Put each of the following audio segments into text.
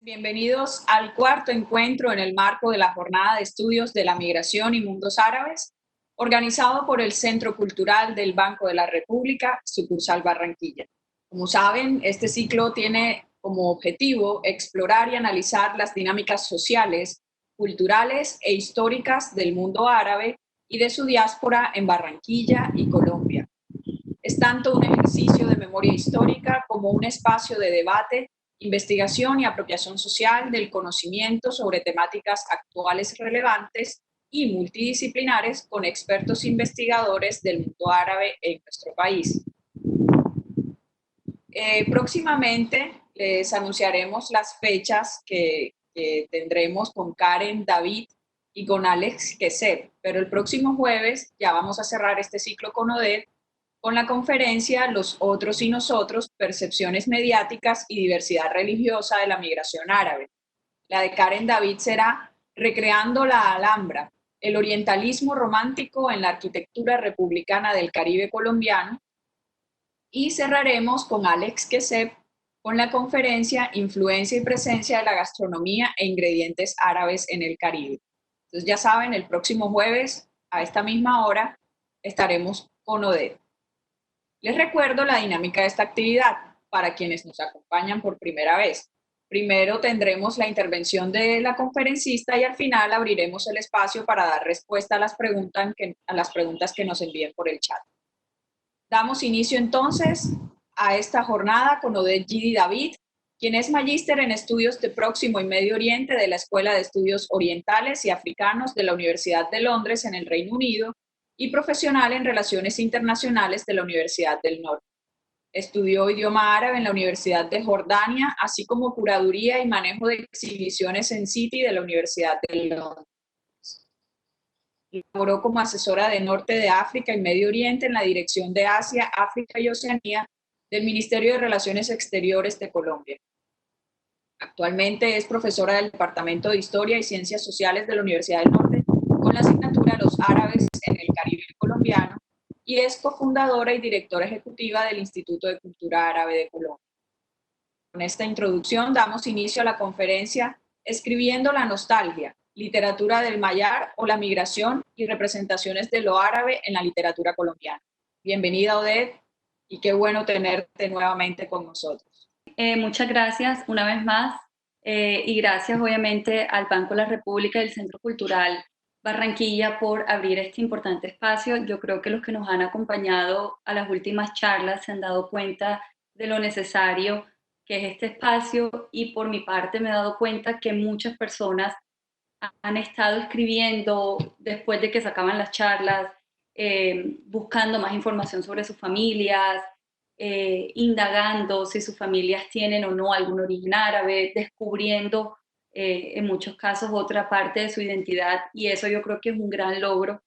Bienvenidos al cuarto encuentro en el marco de la Jornada de Estudios de la Migración y Mundos Árabes, organizado por el Centro Cultural del Banco de la República, sucursal Barranquilla. Como saben, este ciclo tiene como objetivo explorar y analizar las dinámicas sociales, culturales e históricas del mundo árabe y de su diáspora en Barranquilla y Colombia. Es tanto un ejercicio de memoria histórica como un espacio de debate, investigación y apropiación social del conocimiento sobre temáticas actuales relevantes y multidisciplinares con expertos investigadores del mundo árabe en nuestro país. Próximamente les anunciaremos las fechas que tendremos con Karen David y con Alex Queser, pero el próximo jueves ya vamos a cerrar este ciclo con Oded con la conferencia Los otros y nosotros, percepciones mediáticas y diversidad religiosa de la migración árabe. La de Karen David será Recreando la Alhambra, el orientalismo romántico en la arquitectura republicana del Caribe colombiano. Y cerraremos con Alex Keseb con la conferencia Influencia y presencia de la gastronomía e ingredientes árabes en el Caribe. Entonces ya saben, el próximo jueves a esta misma hora estaremos con Oded. Les recuerdo la dinámica de esta actividad para quienes nos acompañan por primera vez. Primero tendremos la intervención de la conferencista y al final abriremos el espacio para dar respuesta a las preguntas que nos envíen por el chat. Damos inicio entonces a esta jornada con Oded Gidi David, quien es magíster en estudios de Próximo y Medio Oriente de la Escuela de Estudios Orientales y Africanos de la Universidad de Londres en el Reino Unido y profesional en Relaciones Internacionales de la Universidad del Norte. Estudió idioma árabe en la Universidad de Jordania, así como curaduría y manejo de exhibiciones en City de la Universidad de Londres. Laboró como asesora de Norte de África y Medio Oriente en la Dirección de Asia, África y Oceanía del Ministerio de Relaciones Exteriores de Colombia. Actualmente es profesora del Departamento de Historia y Ciencias Sociales de la Universidad del Norte con la asignatura Los Árabes en el Caribe colombiano y es cofundadora y directora ejecutiva del Instituto de Cultura Árabe de Colombia. Con esta introducción damos inicio a la conferencia Escribiendo la nostalgia, literatura del mayar o la migración y representaciones de lo árabe en la literatura colombiana. Bienvenida, Oded, y qué bueno tenerte nuevamente con nosotros. Muchas gracias una vez más y gracias obviamente al Banco de la República y el Centro Cultural Barranquilla por abrir este importante espacio. Yo creo que los que nos han acompañado a las últimas charlas se han dado cuenta de lo necesario que es este espacio y por mi parte me he dado cuenta que muchas personas han estado escribiendo después de que se acaban las charlas, buscando más información sobre sus familias, indagando si sus familias tienen o no algún origen árabe, descubriendo en muchos casos otra parte de su identidad y eso yo creo que es un gran logro.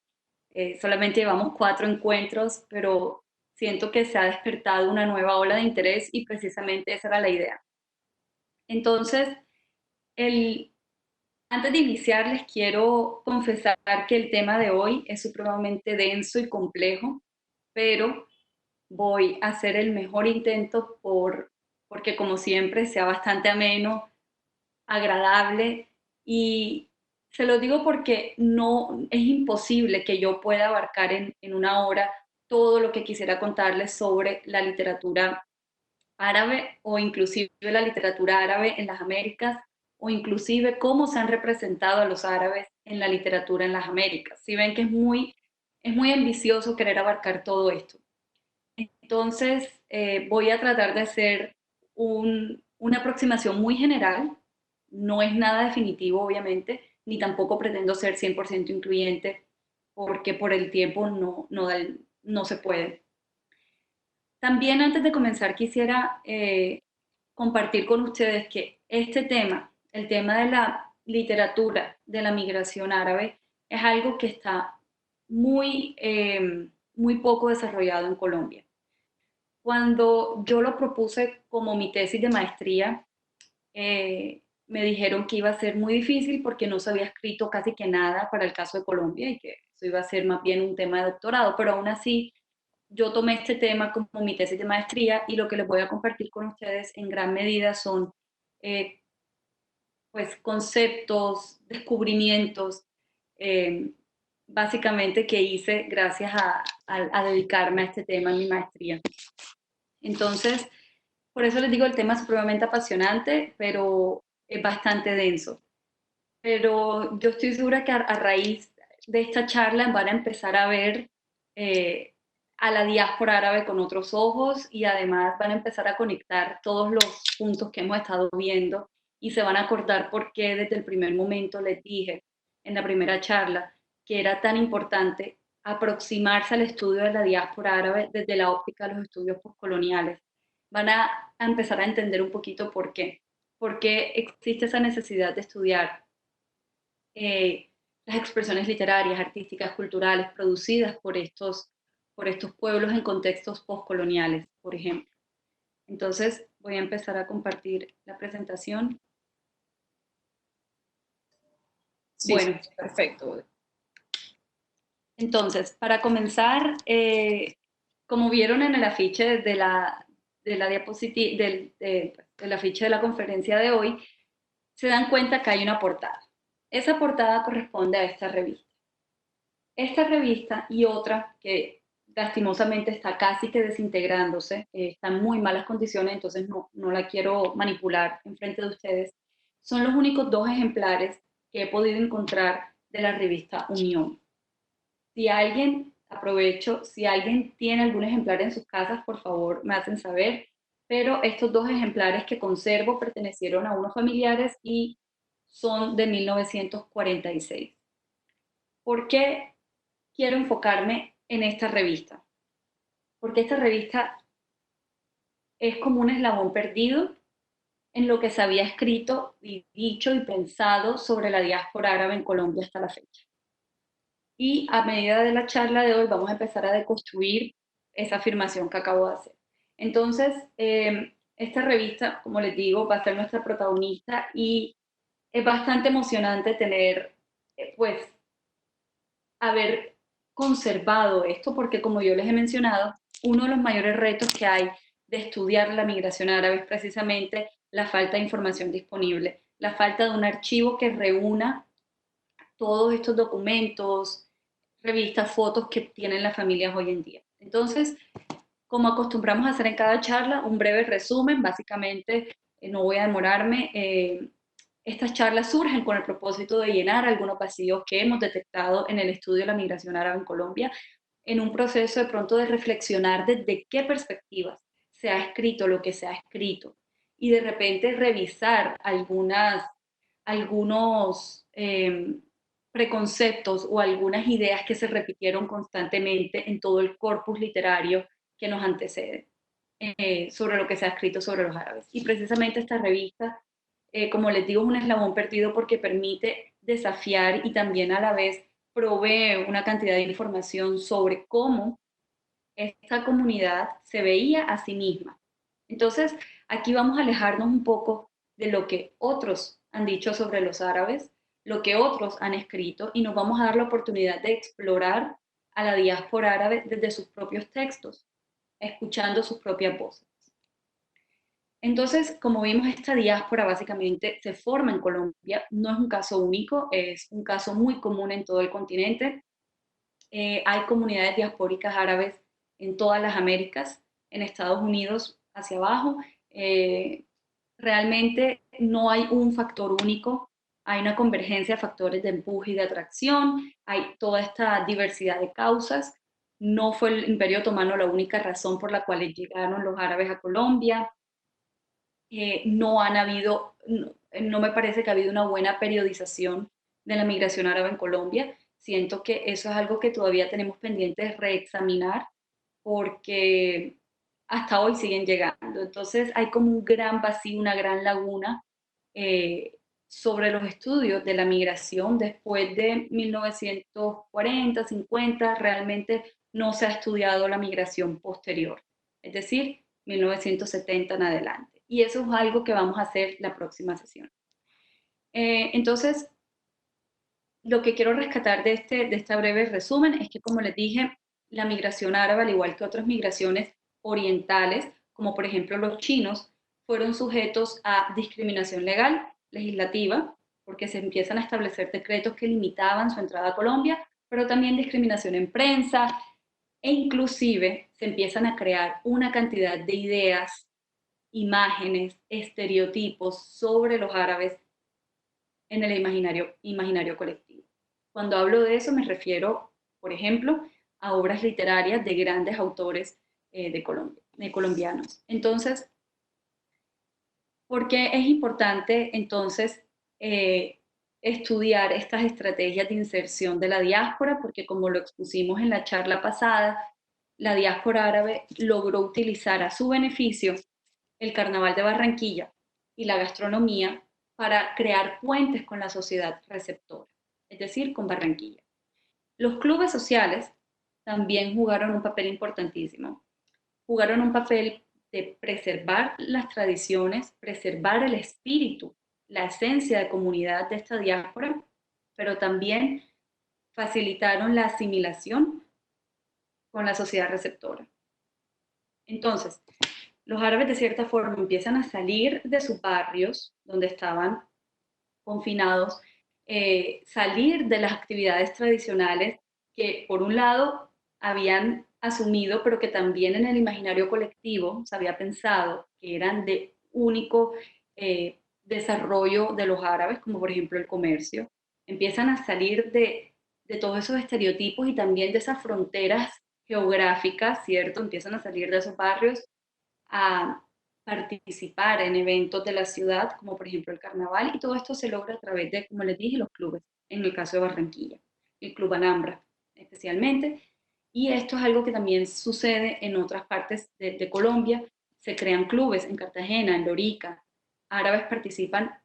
Solamente llevamos 4 encuentros, pero siento que se ha despertado una nueva ola de interés y precisamente esa era la idea. Entonces, el, antes de iniciar, les quiero confesar que el tema de hoy es supremamente denso y complejo, pero voy a hacer el mejor intento porque como siempre sea bastante ameno, agradable y se lo digo porque no es imposible que yo pueda abarcar en una hora todo lo que quisiera contarles sobre la literatura árabe o inclusive la literatura árabe en las Américas o inclusive cómo se han representado a los árabes en la literatura en las Américas. Si ven que es muy ambicioso querer abarcar todo esto. Entonces, voy a tratar de hacer una aproximación muy general, no es nada definitivo obviamente, ni tampoco pretendo ser 100% incluyente porque por el tiempo no se puede. También antes de comenzar quisiera compartir con ustedes que este tema, el tema de la literatura de la migración árabe, es algo que está muy poco desarrollado en Colombia. Cuando yo lo propuse como mi tesis de maestría, me dijeron que iba a ser muy difícil porque no se había escrito casi que nada para el caso de Colombia y que eso iba a ser más bien un tema de doctorado, pero aún así yo tomé este tema como mi tesis de maestría y lo que les voy a compartir con ustedes en gran medida son pues, conceptos, descubrimientos, básicamente que hice gracias a dedicarme a este tema en mi maestría. Entonces, por eso les digo, el tema es supremamente apasionante, pero es bastante denso. Pero yo estoy segura que a raíz de esta charla van a empezar a ver eh, a la diáspora árabe con otros ojos y además van a empezar a conectar todos los puntos que hemos estado viendo y se van a acordar por qué desde el primer momento les dije en la primera charla que era tan importante aproximarse al estudio de la diáspora árabe desde la óptica de los estudios postcoloniales. Van a empezar a entender un poquito por qué existe esa necesidad de estudiar eh, las expresiones literarias, artísticas, culturales producidas por estos pueblos en contextos postcoloniales, por ejemplo. Entonces, voy a empezar a compartir la presentación. Sí, Bueno, sí, perfecto. entonces, para comenzar, como vieron en el afiche de la diapositiva, del afiche de la conferencia de hoy, se dan cuenta que hay una portada. Esa portada corresponde a esta revista. Esta revista y otra que lastimosamente está casi que desintegrándose, está en muy malas condiciones, entonces no la quiero manipular en frente de ustedes, son los únicos dos ejemplares que he podido encontrar de la revista Unión. Si alguien, aprovecho, si alguien tiene algún ejemplar en sus casas, por favor me hacen saber, pero estos dos ejemplares que conservo pertenecieron a unos familiares y son de 1946. ¿Por qué quiero enfocarme en esta revista? Porque esta revista es como un eslabón perdido en lo que se había escrito y dicho y pensado sobre la diáspora árabe en Colombia hasta la fecha. Y a medida de la charla de hoy vamos a empezar a deconstruir esa afirmación que acabo de hacer. Entonces, esta revista, como les digo, va a ser nuestra protagonista y es bastante emocionante tener, pues, haber conservado esto, porque como yo les he mencionado, uno de los mayores retos que hay de estudiar la migración árabe es precisamente la falta de información disponible, la falta de un archivo que reúna todos estos documentos, revistas, fotos que tienen las familias hoy en día. Entonces, como acostumbramos a hacer en cada charla, un breve resumen, básicamente, no voy a demorarme. Estas charlas surgen con el propósito de llenar algunos vacíos que hemos detectado en el estudio de la migración árabe en Colombia, en un proceso de pronto de reflexionar desde qué perspectivas se ha escrito lo que se ha escrito y de repente revisar algunos preconceptos o algunas ideas que se repitieron constantemente en todo el corpus literario que nos antecede sobre lo que se ha escrito sobre los árabes. Y precisamente esta revista, como les digo, es un eslabón perdido porque permite desafiar y también a la vez provee una cantidad de información sobre cómo esta comunidad se veía a sí misma. Entonces, aquí vamos a alejarnos un poco de lo que otros han dicho sobre los árabes, lo que otros han escrito, y nos vamos a dar la oportunidad de explorar a la diáspora árabe desde sus propios textos, escuchando sus propias voces. Entonces, como vimos, esta diáspora básicamente se forma en Colombia, no es un caso único, es un caso muy común en todo el continente. Hay comunidades diaspóricas árabes en todas las Américas, en Estados Unidos hacia abajo. Realmente no hay un factor único, hay una convergencia de factores de empuje y de atracción, hay toda esta diversidad de causas. No fue el Imperio Otomano la única razón por la cual llegaron los árabes a Colombia. No han habido, no me parece que ha habido una buena periodización de la migración árabe en Colombia. Siento que eso es algo que todavía tenemos pendiente de reexaminar porque hasta hoy siguen llegando. Entonces hay como un gran vacío, una gran laguna sobre los estudios de la migración después de 1940, 50, realmente no se ha estudiado la migración posterior, es decir, 1970 en adelante. Y eso es algo que vamos a hacer la próxima sesión. Entonces, lo que quiero rescatar de este breve resumen es que, como les dije, la migración árabe, al igual que otras migraciones orientales, como por ejemplo los chinos, fueron sujetos a discriminación legal legislativa, porque se empiezan a establecer decretos que limitaban su entrada a Colombia, pero también discriminación en prensa, e inclusive se empiezan a crear una cantidad de ideas, imágenes, estereotipos sobre los árabes en el imaginario colectivo. Cuando hablo de eso me refiero, por ejemplo, a obras literarias de grandes autores de Colombia, de colombianos. Entonces, ¿por qué es importante entonces estudiar estas estrategias de inserción de la diáspora? Porque como lo expusimos en la charla pasada, la diáspora árabe logró utilizar a su beneficio el Carnaval de Barranquilla y la gastronomía para crear puentes con la sociedad receptora, es decir, con Barranquilla. Los clubes sociales también jugaron un papel importantísimo. Jugaron un papel de preservar las tradiciones, preservar el espíritu, la esencia de comunidad de esta diáspora, pero también facilitaron la asimilación con la sociedad receptora. Entonces, los árabes de cierta forma empiezan a salir de sus barrios donde estaban confinados, salir de las actividades tradicionales que por un lado habían asumido, pero que también en el imaginario colectivo se había pensado que eran de único desarrollo de los árabes, como por ejemplo el comercio. Empiezan a salir de todos esos estereotipos y también de esas fronteras geográficas, ¿cierto? Empiezan a salir de esos barrios a participar en eventos de la ciudad, como por ejemplo el carnaval, y todo esto se logra a través de, como les dije, los clubes, en el caso de Barranquilla, el Club Alhambra especialmente, y esto es algo que también sucede en otras partes de Colombia, se crean clubes en Cartagena, en Lorica, árabes participan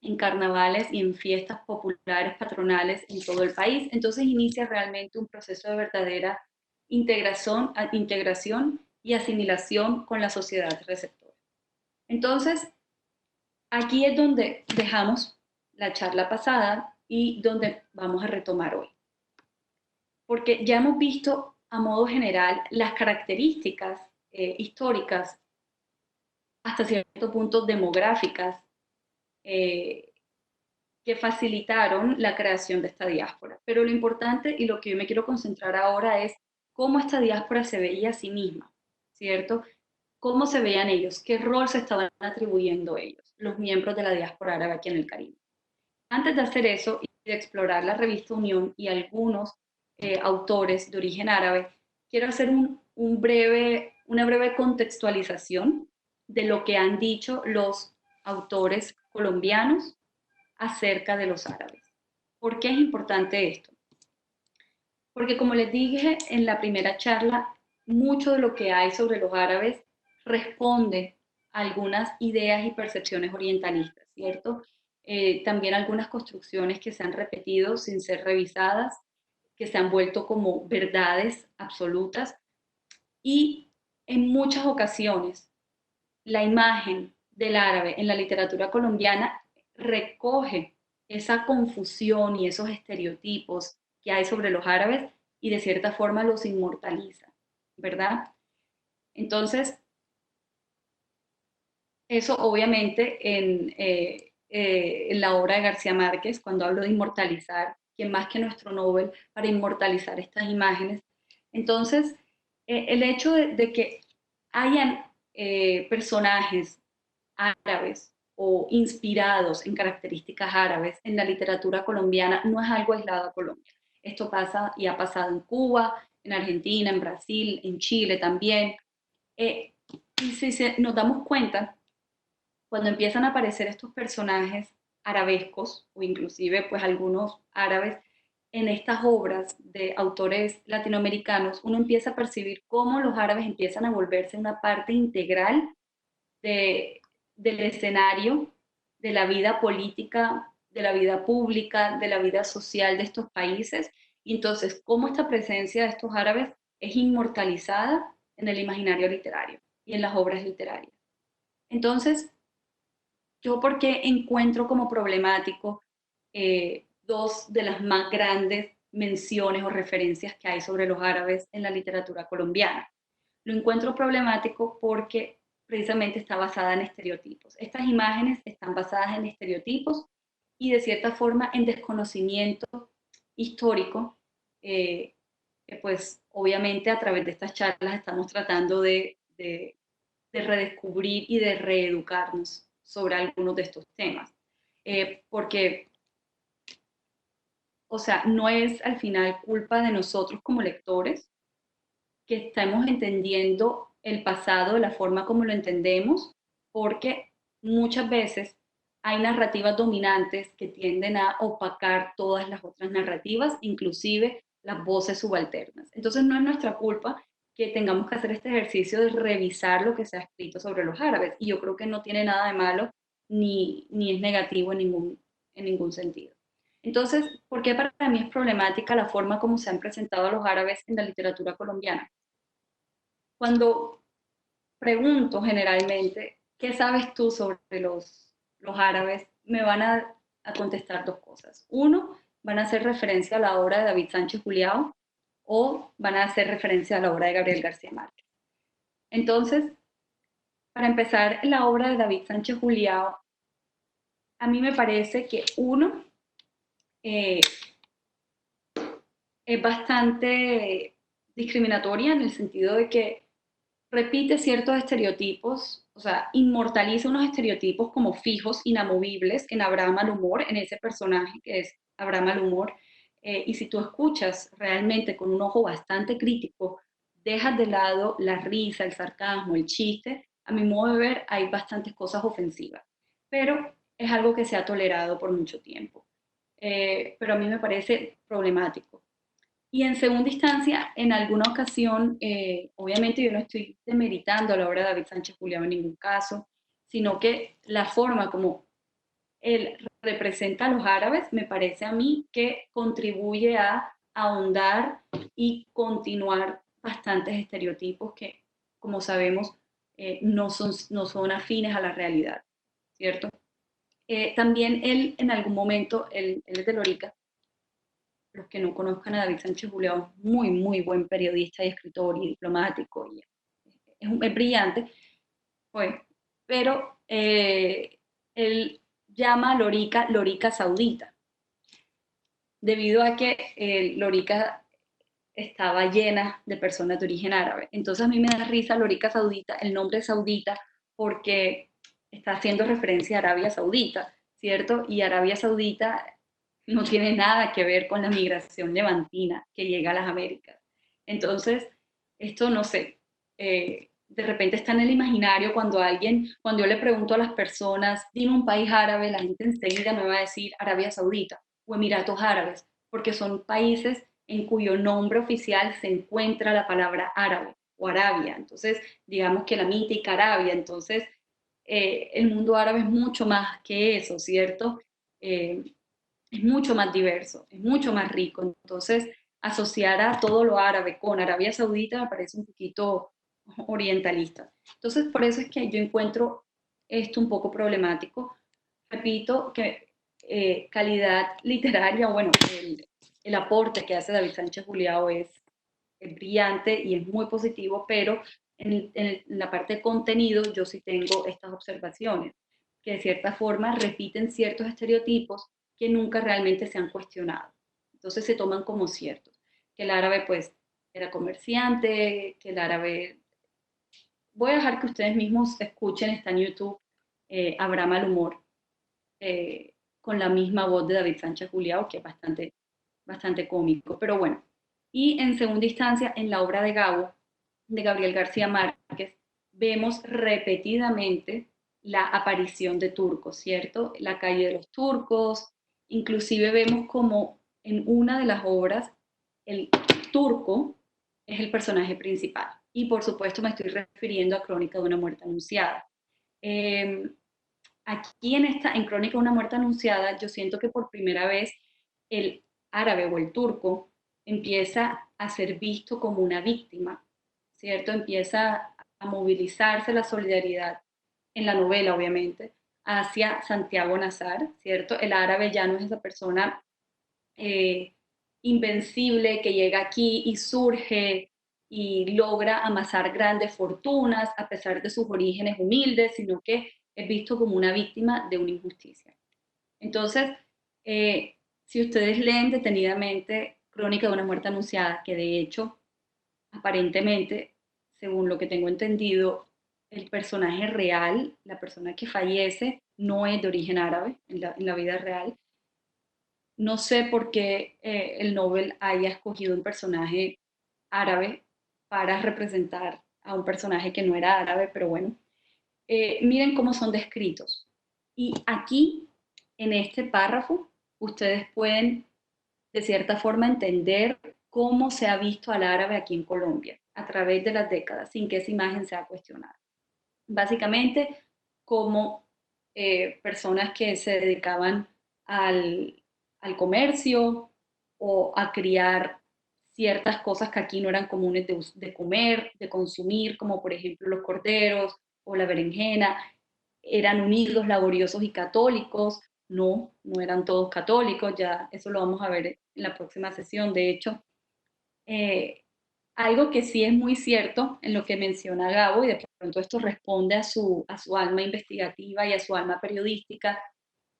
en carnavales y en fiestas populares patronales en todo el país, entonces inicia realmente un proceso de verdadera integración y asimilación con la sociedad receptora. Entonces, aquí es donde dejamos la charla pasada y donde vamos a retomar hoy. Porque ya hemos visto a modo general las características históricas, hasta cierto punto demográficas, que facilitaron la creación de esta diáspora. Pero lo importante y lo que yo me quiero concentrar ahora es cómo esta diáspora se veía a sí misma, ¿cierto? ¿Cómo se veían ellos? ¿Qué rol se estaban atribuyendo ellos, los miembros de la diáspora árabe aquí en el Caribe? Antes de hacer eso y de explorar la revista Unión y algunos autores de origen árabe, quiero hacer una breve contextualización de lo que han dicho los autores colombianos acerca de los árabes. ¿Por qué es importante esto? Porque como les dije en la primera charla, mucho de lo que hay sobre los árabes responde a algunas ideas y percepciones orientalistas, ¿cierto? También algunas construcciones que se han repetido sin ser revisadas, que se han vuelto como verdades absolutas y en muchas ocasiones la imagen del árabe en la literatura colombiana recoge esa confusión y esos estereotipos que hay sobre los árabes y de cierta forma los inmortaliza, ¿verdad? Entonces, eso obviamente en la obra de García Márquez, cuando hablo de inmortalizar, que más que nuestro Nobel para inmortalizar estas imágenes. Entonces, el hecho de que hayan personajes árabes o inspirados en características árabes en la literatura colombiana no es algo aislado a Colombia. Esto pasa y ha pasado en Cuba, en Argentina, en Brasil, en Chile también. Y si nos damos cuenta, cuando empiezan a aparecer estos personajes arabescos o inclusive pues algunos árabes en estas obras de autores latinoamericanos, uno empieza a percibir cómo los árabes empiezan a volverse una parte integral de, del escenario, de la vida política, de la vida pública, de la vida social de estos países. Y entonces, cómo esta presencia de estos árabes es inmortalizada en el imaginario literario y en las obras literarias. Entonces, yo porque encuentro como problemático dos de las más grandes menciones o referencias que hay sobre los árabes en la literatura colombiana. Lo encuentro problemático porque precisamente está basada en estereotipos. Estas imágenes están basadas en estereotipos y de cierta forma en desconocimiento histórico, que pues obviamente a través de estas charlas estamos tratando de redescubrir y de reeducarnos sobre algunos de estos temas. Porque, o sea, no es al final culpa de nosotros como lectores que estamos entendiendo el pasado de la forma como lo entendemos, porque muchas veces hay narrativas dominantes que tienden a opacar todas las otras narrativas, inclusive las voces subalternas. Entonces no es nuestra culpa que tengamos que hacer este ejercicio de revisar lo que se ha escrito sobre los árabes, y yo creo que no tiene nada de malo ni es negativo en ningún sentido. Entonces, ¿por qué para mí es problemática la forma como se han presentado a los árabes en la literatura colombiana? Cuando pregunto generalmente, ¿qué sabes tú sobre los árabes? Me van a contestar dos cosas. Uno, van a hacer referencia a la obra de David Sánchez Julião o van a hacer referencia a la obra de Gabriel García Márquez. Entonces, para empezar, la obra de David Sánchez Julião, a mí me parece que uno, eh, es bastante discriminatoria en el sentido de que repite ciertos estereotipos, o sea, inmortaliza unos estereotipos como fijos, inamovibles en Abraham Alumor, en ese personaje que es Abraham Alumor. Y si tú escuchas realmente con un ojo bastante crítico, dejas de lado la risa, el sarcasmo, el chiste, a mi modo de ver hay bastantes cosas ofensivas, pero es algo que se ha tolerado por mucho tiempo. Pero a mí me parece problemático. Y en segunda instancia, en alguna ocasión, obviamente yo no estoy demeritando la obra de David Sánchez Julián en ningún caso, sino que la forma como él representa a los árabes me parece a mí que contribuye a ahondar y continuar bastantes estereotipos que, como sabemos, no son afines a la realidad, ¿cierto? También él en algún momento, él es de Lorica, los que no conozcan a David Sánchez Julián, muy, muy buen periodista y escritor y diplomático, y es brillante, pues, pero él llama a Lorica Lorica Saudita, debido a que Lorica estaba llena de personas de origen árabe. Entonces a mí me da risa Lorica Saudita, el nombre saudita, porque está haciendo referencia a Arabia Saudita, ¿cierto? Y Arabia Saudita no tiene nada que ver con la migración levantina que llega a las Américas. Entonces, esto no sé, de repente está en el imaginario cuando yo le pregunto a las personas, dime un país árabe, la gente enseguida me va a decir Arabia Saudita o Emiratos Árabes, porque son países en cuyo nombre oficial se encuentra la palabra árabe o Arabia. Entonces, digamos que la mítica Arabia. Entonces, el mundo árabe es mucho más que eso, ¿cierto? Eh, es mucho más diverso, es mucho más rico. Entonces, asociar a todo lo árabe con Arabia Saudita me parece un poquito orientalista. Entonces, por eso es que yo encuentro esto un poco problemático. Repito que calidad literaria, bueno, el aporte que hace David Sánchez Julião es brillante y es muy positivo, pero en la parte de contenido yo sí tengo estas observaciones, que de cierta forma repiten ciertos estereotipos que nunca realmente se han cuestionado. Entonces se toman como ciertos. Que el árabe pues era comerciante, que el árabe... Voy a dejar que ustedes mismos escuchen, está en YouTube, Abraham al humor, con la misma voz de David Sánchez Julião, que es bastante cómico. Pero bueno, y en segunda instancia, en la obra de Gabo, de Gabriel García Márquez, vemos repetidamente la aparición de turcos, ¿cierto? La calle de los turcos, inclusive vemos como en una de las obras el turco es el personaje principal. Y por supuesto me estoy refiriendo a Crónica de una muerte anunciada. Eh, Aquí en Crónica de una muerte anunciada, yo siento que por primera vez el árabe o el turco empieza a ser visto como una víctima, ¿cierto? Empieza a movilizarse la solidaridad en la novela, obviamente, hacia Santiago Nazar, ¿cierto? El árabe ya no es esa persona eh, invencible que llega aquí y surge y logra amasar grandes fortunas a pesar de sus orígenes humildes, sino que es visto como una víctima de una injusticia. Entonces, si ustedes leen detenidamente Crónica de una muerte anunciada, que de hecho, aparentemente, según lo que tengo entendido, el personaje real, la persona que fallece, no es de origen árabe en la vida real. No sé por qué el Nobel haya escogido un personaje árabe para representar a un personaje que no era árabe, pero bueno, miren cómo son descritos. Y aquí, en este párrafo, ustedes pueden, de cierta forma, entender cómo se ha visto al árabe aquí en Colombia a través de las décadas, sin que esa imagen sea cuestionada. Básicamente, como personas que se dedicaban al, al comercio o a criar ciertas cosas que aquí no eran comunes de comer, de consumir, como por ejemplo los corderos o la berenjena, eran unidos, laboriosos y católicos. No, no eran todos católicos, ya eso lo vamos a ver en la próxima sesión. De hecho, eh, algo que sí es muy cierto en lo que menciona Gabo, y de pronto esto responde a su alma investigativa y a su alma periodística,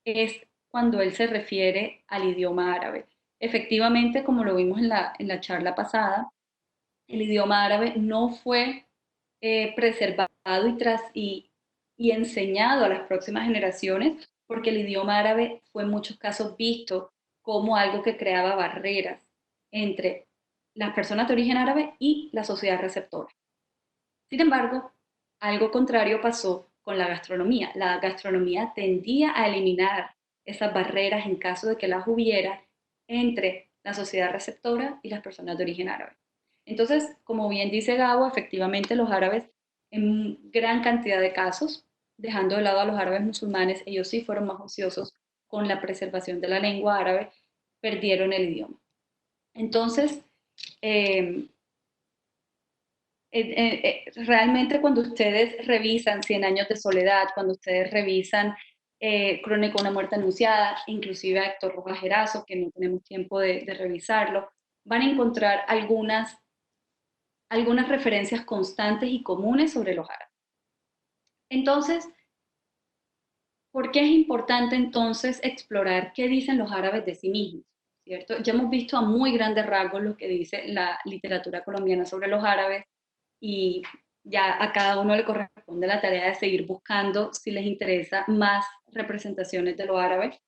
es cuando él se refiere al idioma árabe. Efectivamente, como lo vimos en la charla pasada, el idioma árabe no fue preservado y enseñado a las próximas generaciones, porque el idioma árabe fue en muchos casos visto como algo que creaba barreras entre las personas de origen árabe y la sociedad receptora. Sin embargo, algo contrario pasó con la gastronomía. La gastronomía tendía a eliminar esas barreras en caso de que las hubiera entre la sociedad receptora y las personas de origen árabe. Entonces, como bien dice Gabo, efectivamente los árabes en gran cantidad de casos, dejando de lado a los árabes musulmanes, ellos sí fueron más ociosos con la preservación de la lengua árabe, perdieron el idioma. Entonces, eh, realmente cuando ustedes revisan Cien años de soledad, cuando ustedes revisan Crónica de una muerte anunciada, inclusive a Héctor Rojas Erazo, que no tenemos tiempo de revisarlo, van a encontrar algunas referencias constantes y comunes sobre los árabes. Entonces, ¿por qué es importante entonces explorar qué dicen los árabes de sí mismos? ¿Cierto? Ya hemos visto a muy grandes rasgos lo que dice la literatura colombiana sobre los árabes, y ya a cada uno le corresponde la tarea de seguir buscando si les interesa más representaciones de lo árabe.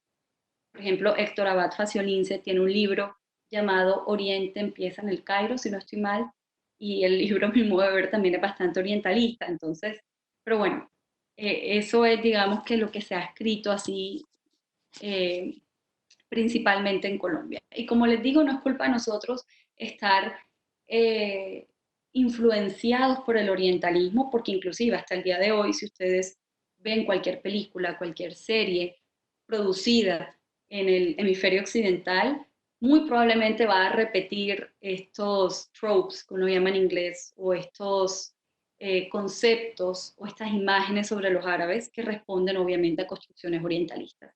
Por ejemplo, Héctor Abad Faciolince tiene un libro llamado Oriente empieza en el Cairo, si no estoy mal, y el libro, a mi modo de ver, también es bastante orientalista. Entonces, pero bueno, eso es, digamos, que lo que se ha escrito así eh, principalmente en Colombia. Y como les digo, no es culpa de nosotros estar eh, influenciados por el orientalismo, porque inclusive hasta el día de hoy, si ustedes ven cualquier película, cualquier serie producida en el hemisferio occidental, muy probablemente va a repetir estos tropes, como lo llaman en inglés, o estos conceptos o estas imágenes sobre los árabes que responden obviamente a construcciones orientalistas.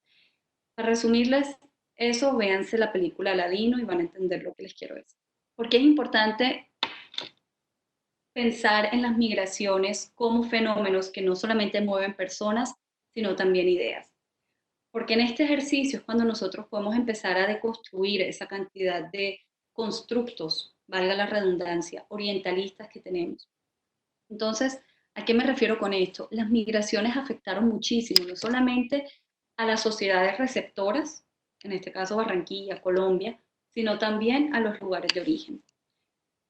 Para resumirles eso, véanse la película Aladino y van a entender lo que les quiero decir. Porque es importante pensar en las migraciones como fenómenos que no solamente mueven personas, sino también ideas. Porque en este ejercicio es cuando nosotros podemos empezar a deconstruir esa cantidad de constructos, valga la redundancia, orientalistas que tenemos. Entonces, ¿a qué me refiero con esto? Las migraciones afectaron muchísimo, no solamente a las sociedades receptoras, en este caso Barranquilla, Colombia, sino también a los lugares de origen.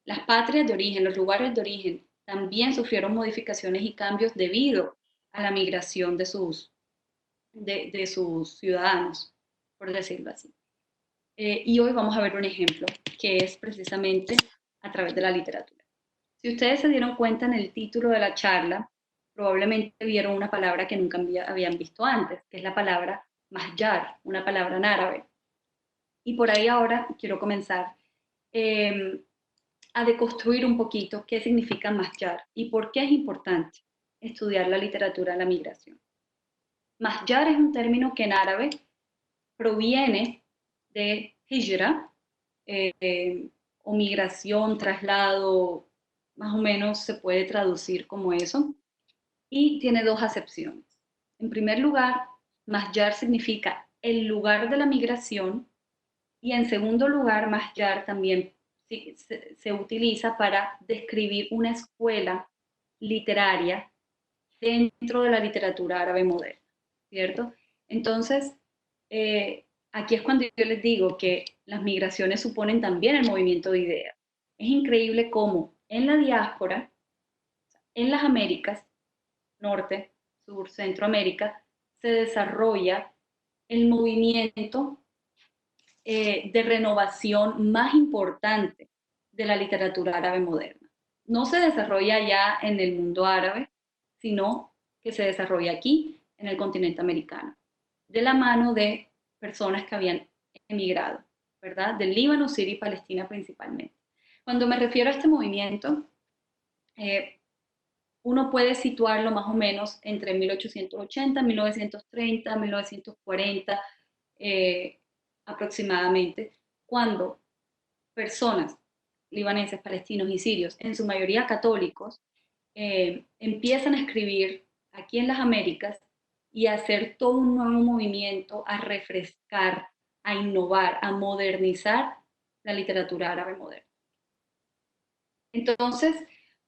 Las patrias de origen, los lugares de origen, también sufrieron modificaciones y cambios debido a la migración de sus ciudadanos, por decirlo así. Y hoy vamos a ver un ejemplo, que es precisamente a través de la literatura. Si ustedes se dieron cuenta en el título de la charla, probablemente vieron una palabra que nunca habían visto antes, que es la palabra mahjar, una palabra en árabe. Y por ahí ahora quiero comenzar a deconstruir un poquito qué significa mahjar y por qué es importante estudiar la literatura de la migración. Mahjar es un término que en árabe proviene de hijra, o migración, traslado, más o menos se puede traducir como eso, y tiene dos acepciones. En primer lugar, Masdar significa el lugar de la migración, y en segundo lugar, Masdar también se utiliza para describir una escuela literaria dentro de la literatura árabe moderna, ¿cierto? Entonces, aquí es cuando yo les digo que las migraciones suponen también el movimiento de ideas. Es increíble cómo en la diáspora, en las Américas, Norte, Sur, Centroamérica, se desarrolla el movimiento de renovación más importante de la literatura árabe moderna. No se desarrolla ya en el mundo árabe, sino que se desarrolla aquí, en el continente americano, de la mano de personas que habían emigrado, ¿verdad? Del Líbano, Siria y Palestina principalmente. Cuando me refiero a este movimiento, eh, uno puede situarlo más o menos entre 1880, 1930, 1940 eh, aproximadamente, cuando personas libaneses, palestinos y sirios, en su mayoría católicos, empiezan a escribir aquí en las Américas y a hacer todo un nuevo movimiento, a refrescar, a innovar, a modernizar la literatura árabe moderna. Entonces,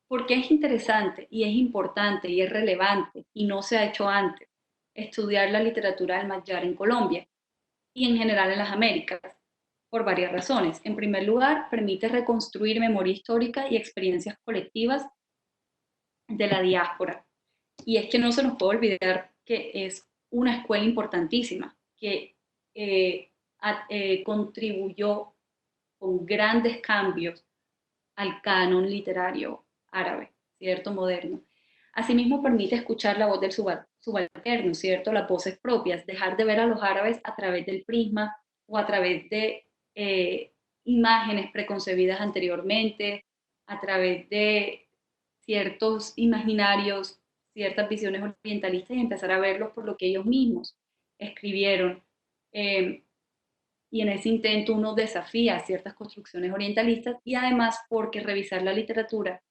¿por qué es interesante y es importante y es relevante y no se ha hecho antes estudiar la literatura del Mayar en Colombia y en general en las Américas? Por varias razones. En primer lugar, permite reconstruir memoria histórica y experiencias colectivas de la diáspora. Y es que no se nos puede olvidar que es una escuela importantísima, que contribuyó con grandes cambios al canon literario árabe, ¿cierto? Moderno. Asimismo, permite escuchar la voz del subalterno, ¿cierto? Las voces propias, dejar de ver a los árabes a través del prisma o a través de imágenes preconcebidas anteriormente, a través de ciertos imaginarios, ciertas visiones orientalistas y empezar a verlos por lo que ellos mismos escribieron. Y en ese intento uno desafía ciertas construcciones orientalistas y además porque revisar la literatura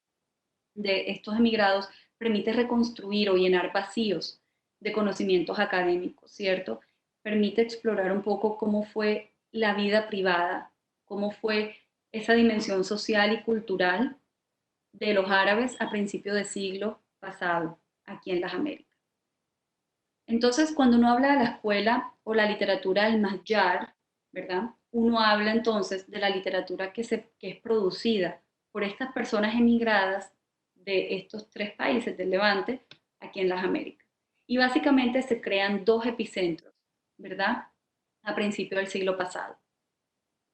de estos emigrados permite reconstruir o llenar vacíos de conocimientos académicos, ¿cierto? Permite explorar un poco cómo fue la vida privada, cómo fue esa dimensión social y cultural de los árabes a principios del siglo pasado aquí en las Américas. Entonces, cuando uno habla de la escuela o la literatura del Mayar, ¿verdad? Uno habla entonces de la literatura que es producida por estas personas emigradas de estos tres países del Levante aquí en las Américas. Y básicamente se crean dos epicentros, ¿verdad? A principios del siglo pasado.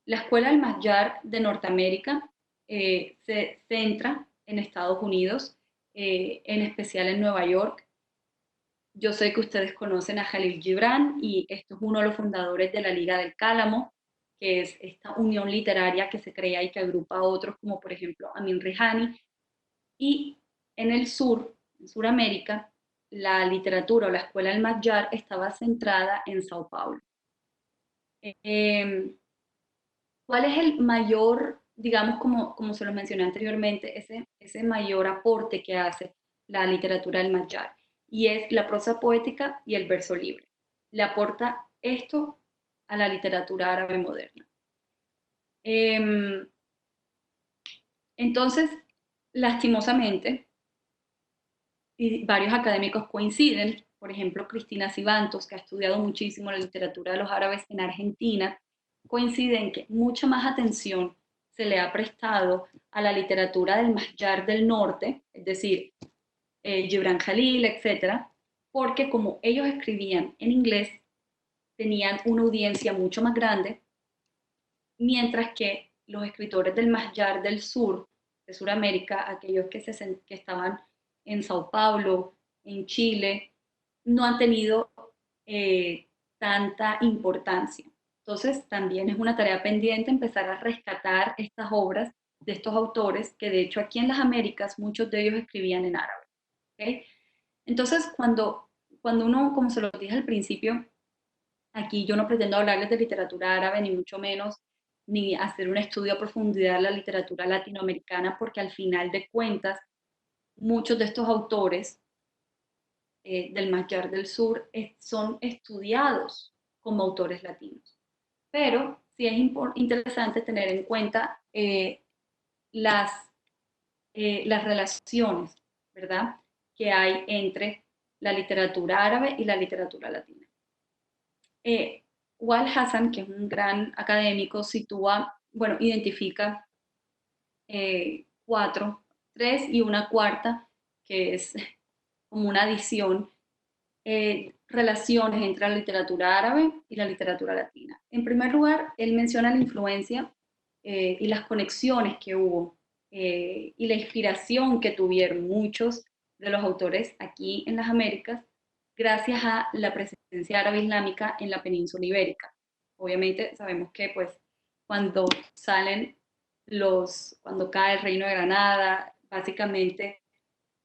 La escuela del Mayar de Norteamérica se centra en Estados Unidos, en especial en Nueva York. Yo sé que ustedes conocen a Jalil Gibran y esto es uno de los fundadores de la Liga del Cálamo, que es esta unión literaria que se crea y que agrupa a otros como por ejemplo Amin Rihani. Y en el sur, en Sudamérica, la literatura o la escuela del Mayar estaba centrada en Sao Paulo. ¿Cuál es el mayor, digamos, como se lo mencioné anteriormente, ese mayor aporte que hace la literatura del Mayar? Y es la prosa poética y el verso libre. Le aporta esto a la literatura árabe moderna. Entonces, lastimosamente, y varios académicos coinciden, por ejemplo, Cristina Cibantos, que ha estudiado muchísimo la literatura de los árabes en Argentina, coinciden que mucha más atención se le ha prestado a la literatura del Mayar del Norte, es decir, Gibran Jalil, etcétera, porque como ellos escribían en inglés, tenían una audiencia mucho más grande, mientras que los escritores del Mayar del Sur, de Sudamérica, aquellos que estaban en Sao Paulo, en Chile, no han tenido tanta importancia. Entonces, también es una tarea pendiente empezar a rescatar estas obras de estos autores, que de hecho aquí en las Américas muchos de ellos escribían en árabe. ¿Okay? Entonces, cuando uno, como se lo dije al principio, aquí yo no pretendo hablarles de literatura árabe, ni mucho menos, ni hacer un estudio a profundidad de la literatura latinoamericana, porque al final de cuentas, muchos de estos autores del Magyar del Sur son estudiados como autores latinos. Pero sí es interesante tener en cuenta las, las relaciones, ¿verdad?, que hay entre la literatura árabe y la literatura latina. Wal Hassan, que es un gran académico, identifica cuatro, tres y una cuarta, que es como una adición, relaciones entre la literatura árabe y la literatura latina. En primer lugar, él menciona la influencia y las conexiones que hubo y la inspiración que tuvieron muchos de los autores aquí en las Américas gracias a la presencia árabe islámica en la península ibérica. Obviamente sabemos que pues cuando cuando cae el Reino de Granada, básicamente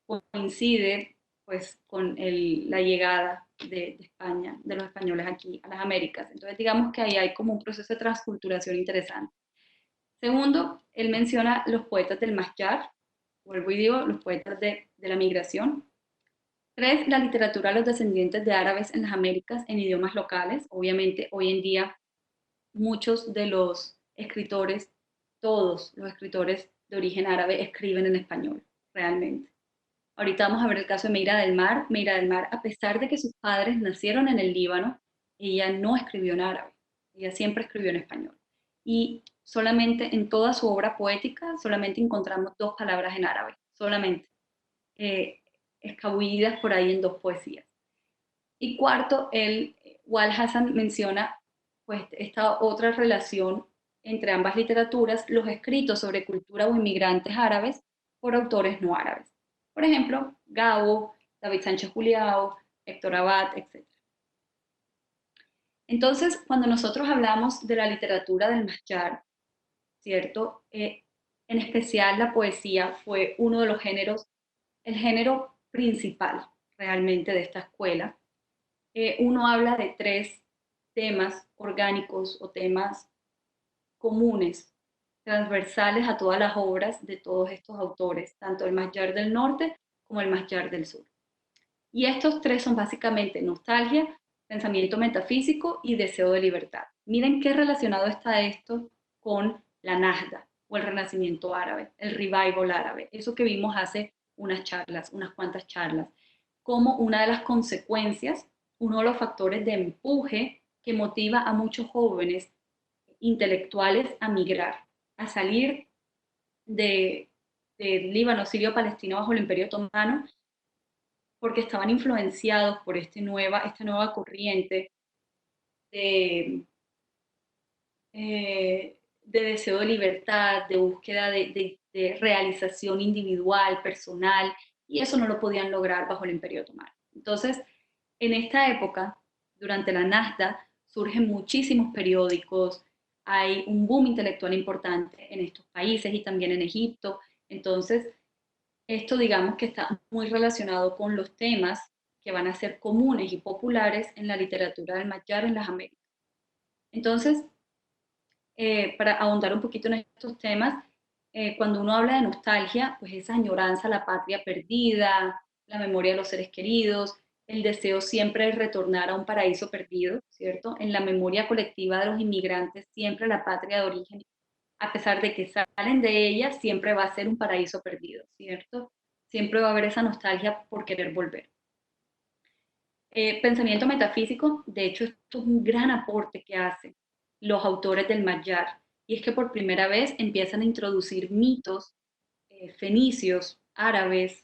coincide pues con la llegada de España, de los españoles aquí a las Américas. Entonces digamos que ahí hay como un proceso de transculturación interesante. Segundo, él menciona los poetas del Magyar, vuelvo y digo, los poetas de la migración. Tres, la literatura de los descendientes de árabes en las Américas en idiomas locales. Obviamente hoy en día muchos de los escritores, todos los escritores de origen árabe escriben en español, realmente. Ahorita vamos a ver el caso de Meira del Mar. Meira del Mar, a pesar de que sus padres nacieron en el Líbano, ella no escribió en árabe, ella siempre escribió en español. Y solamente en toda su obra poética, solamente encontramos dos palabras en árabe, solamente, escabullidas por ahí en dos poesías. Y cuarto, Wal Hassan menciona pues, esta otra relación entre ambas literaturas, los escritos sobre cultura o inmigrantes árabes por autores no árabes. Por ejemplo, Gabo, David Sánchez Juliao, Héctor Abad, etc. Entonces, cuando nosotros hablamos de la literatura del Magyar, ¿cierto? En especial la poesía fue uno de los géneros, el género principal realmente de esta escuela. Uno habla de tres temas orgánicos o temas comunes, transversales a todas las obras de todos estos autores, tanto el Magyar del Norte como el Magyar del Sur. Y estos tres son básicamente nostalgia, pensamiento metafísico y deseo de libertad. Miren qué relacionado está esto con la Nahda o el Renacimiento árabe, el revival árabe, eso que vimos hace unas cuantas charlas, como una de las consecuencias, uno de los factores de empuje que motiva a muchos jóvenes intelectuales a migrar, a salir de Líbano, Sirio, Palestina bajo el Imperio Otomano, porque estaban influenciados por esta nueva corriente de, de deseo de libertad, de búsqueda de realización individual, personal, y eso no lo podían lograr bajo el Imperio Otomano. Entonces, en esta época, durante la Nahda, surgen muchísimos periódicos, hay un boom intelectual importante en estos países y también en Egipto. Entonces, esto digamos que está muy relacionado con los temas que van a ser comunes y populares en la literatura del Magyar en las Américas. Entonces, para ahondar un poquito en estos temas, cuando uno habla de nostalgia, pues esa añoranza a la patria perdida, la memoria de los seres queridos, el deseo siempre de retornar a un paraíso perdido, ¿cierto? En la memoria colectiva de los inmigrantes, siempre la patria de origen, a pesar de que salen de ella, siempre va a ser un paraíso perdido, ¿cierto? Siempre va a haber esa nostalgia por querer volver. Pensamiento metafísico, de hecho, esto es un gran aporte que hacen los autores del Magyar, y es que por primera vez empiezan a introducir mitos fenicios, árabes,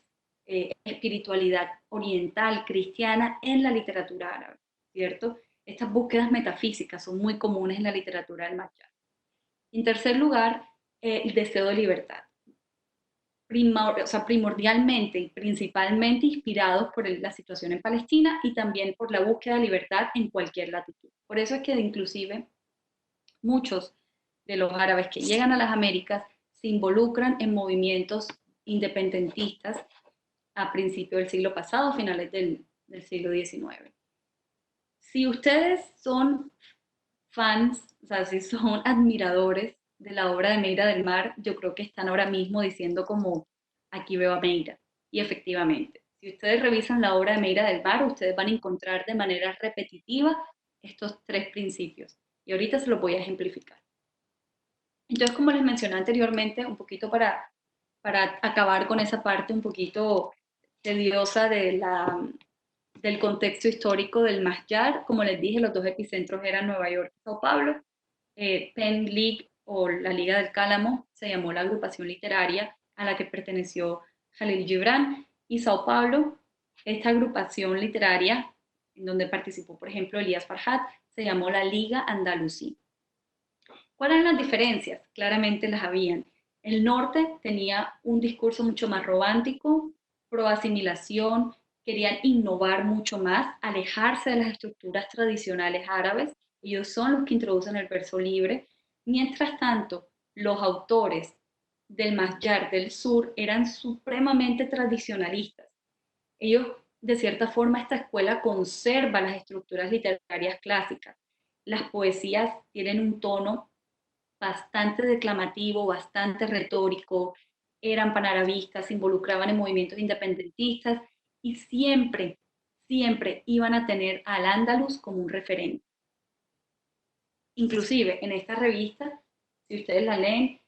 espiritualidad oriental, cristiana en la literatura árabe, ¿cierto? Estas búsquedas metafísicas son muy comunes en la literatura del Magyar. En tercer lugar, el deseo de libertad. Primordialmente y principalmente inspirados por la situación en Palestina y también por la búsqueda de libertad en cualquier latitud. Por eso es que inclusive muchos de los árabes que llegan a las Américas se involucran en movimientos independentistas a principios del siglo pasado, finales del siglo XIX. Si ustedes son fans, o sea, si son admiradores de la obra de Meira del Mar, yo creo que están ahora mismo diciendo como, aquí veo a Meira. Y efectivamente, si ustedes revisan la obra de Meira del Mar, ustedes van a encontrar de manera repetitiva estos tres principios. Y ahorita se los voy a ejemplificar. Entonces, como les mencioné anteriormente, un poquito para acabar con esa parte un poquito tediosa del contexto histórico del Masjar, como les dije, los dos epicentros eran Nueva York y Sao Paulo. Penn League o la Liga del Cálamo se llamó la agrupación literaria a la que perteneció Jalil Gibran, y Sao Paulo, esta agrupación literaria en donde participó, por ejemplo, Elías Farhat, se llamó la Liga Andalusí. ¿Cuáles eran las diferencias? Claramente las habían. El norte tenía un discurso mucho más romántico, pro asimilación, querían innovar mucho más, alejarse de las estructuras tradicionales árabes. Ellos son los que introducen el verso libre. Mientras tanto, los autores del Masjar del sur eran supremamente tradicionalistas. Ellos, de cierta forma, esta escuela conserva las estructuras literarias clásicas. Las poesías tienen un tono bastante declamativo, bastante retórico, eran panarabistas, se involucraban en movimientos independentistas y siempre, siempre iban a tener al Andalus como un referente. Inclusive en esta revista, si ustedes la leen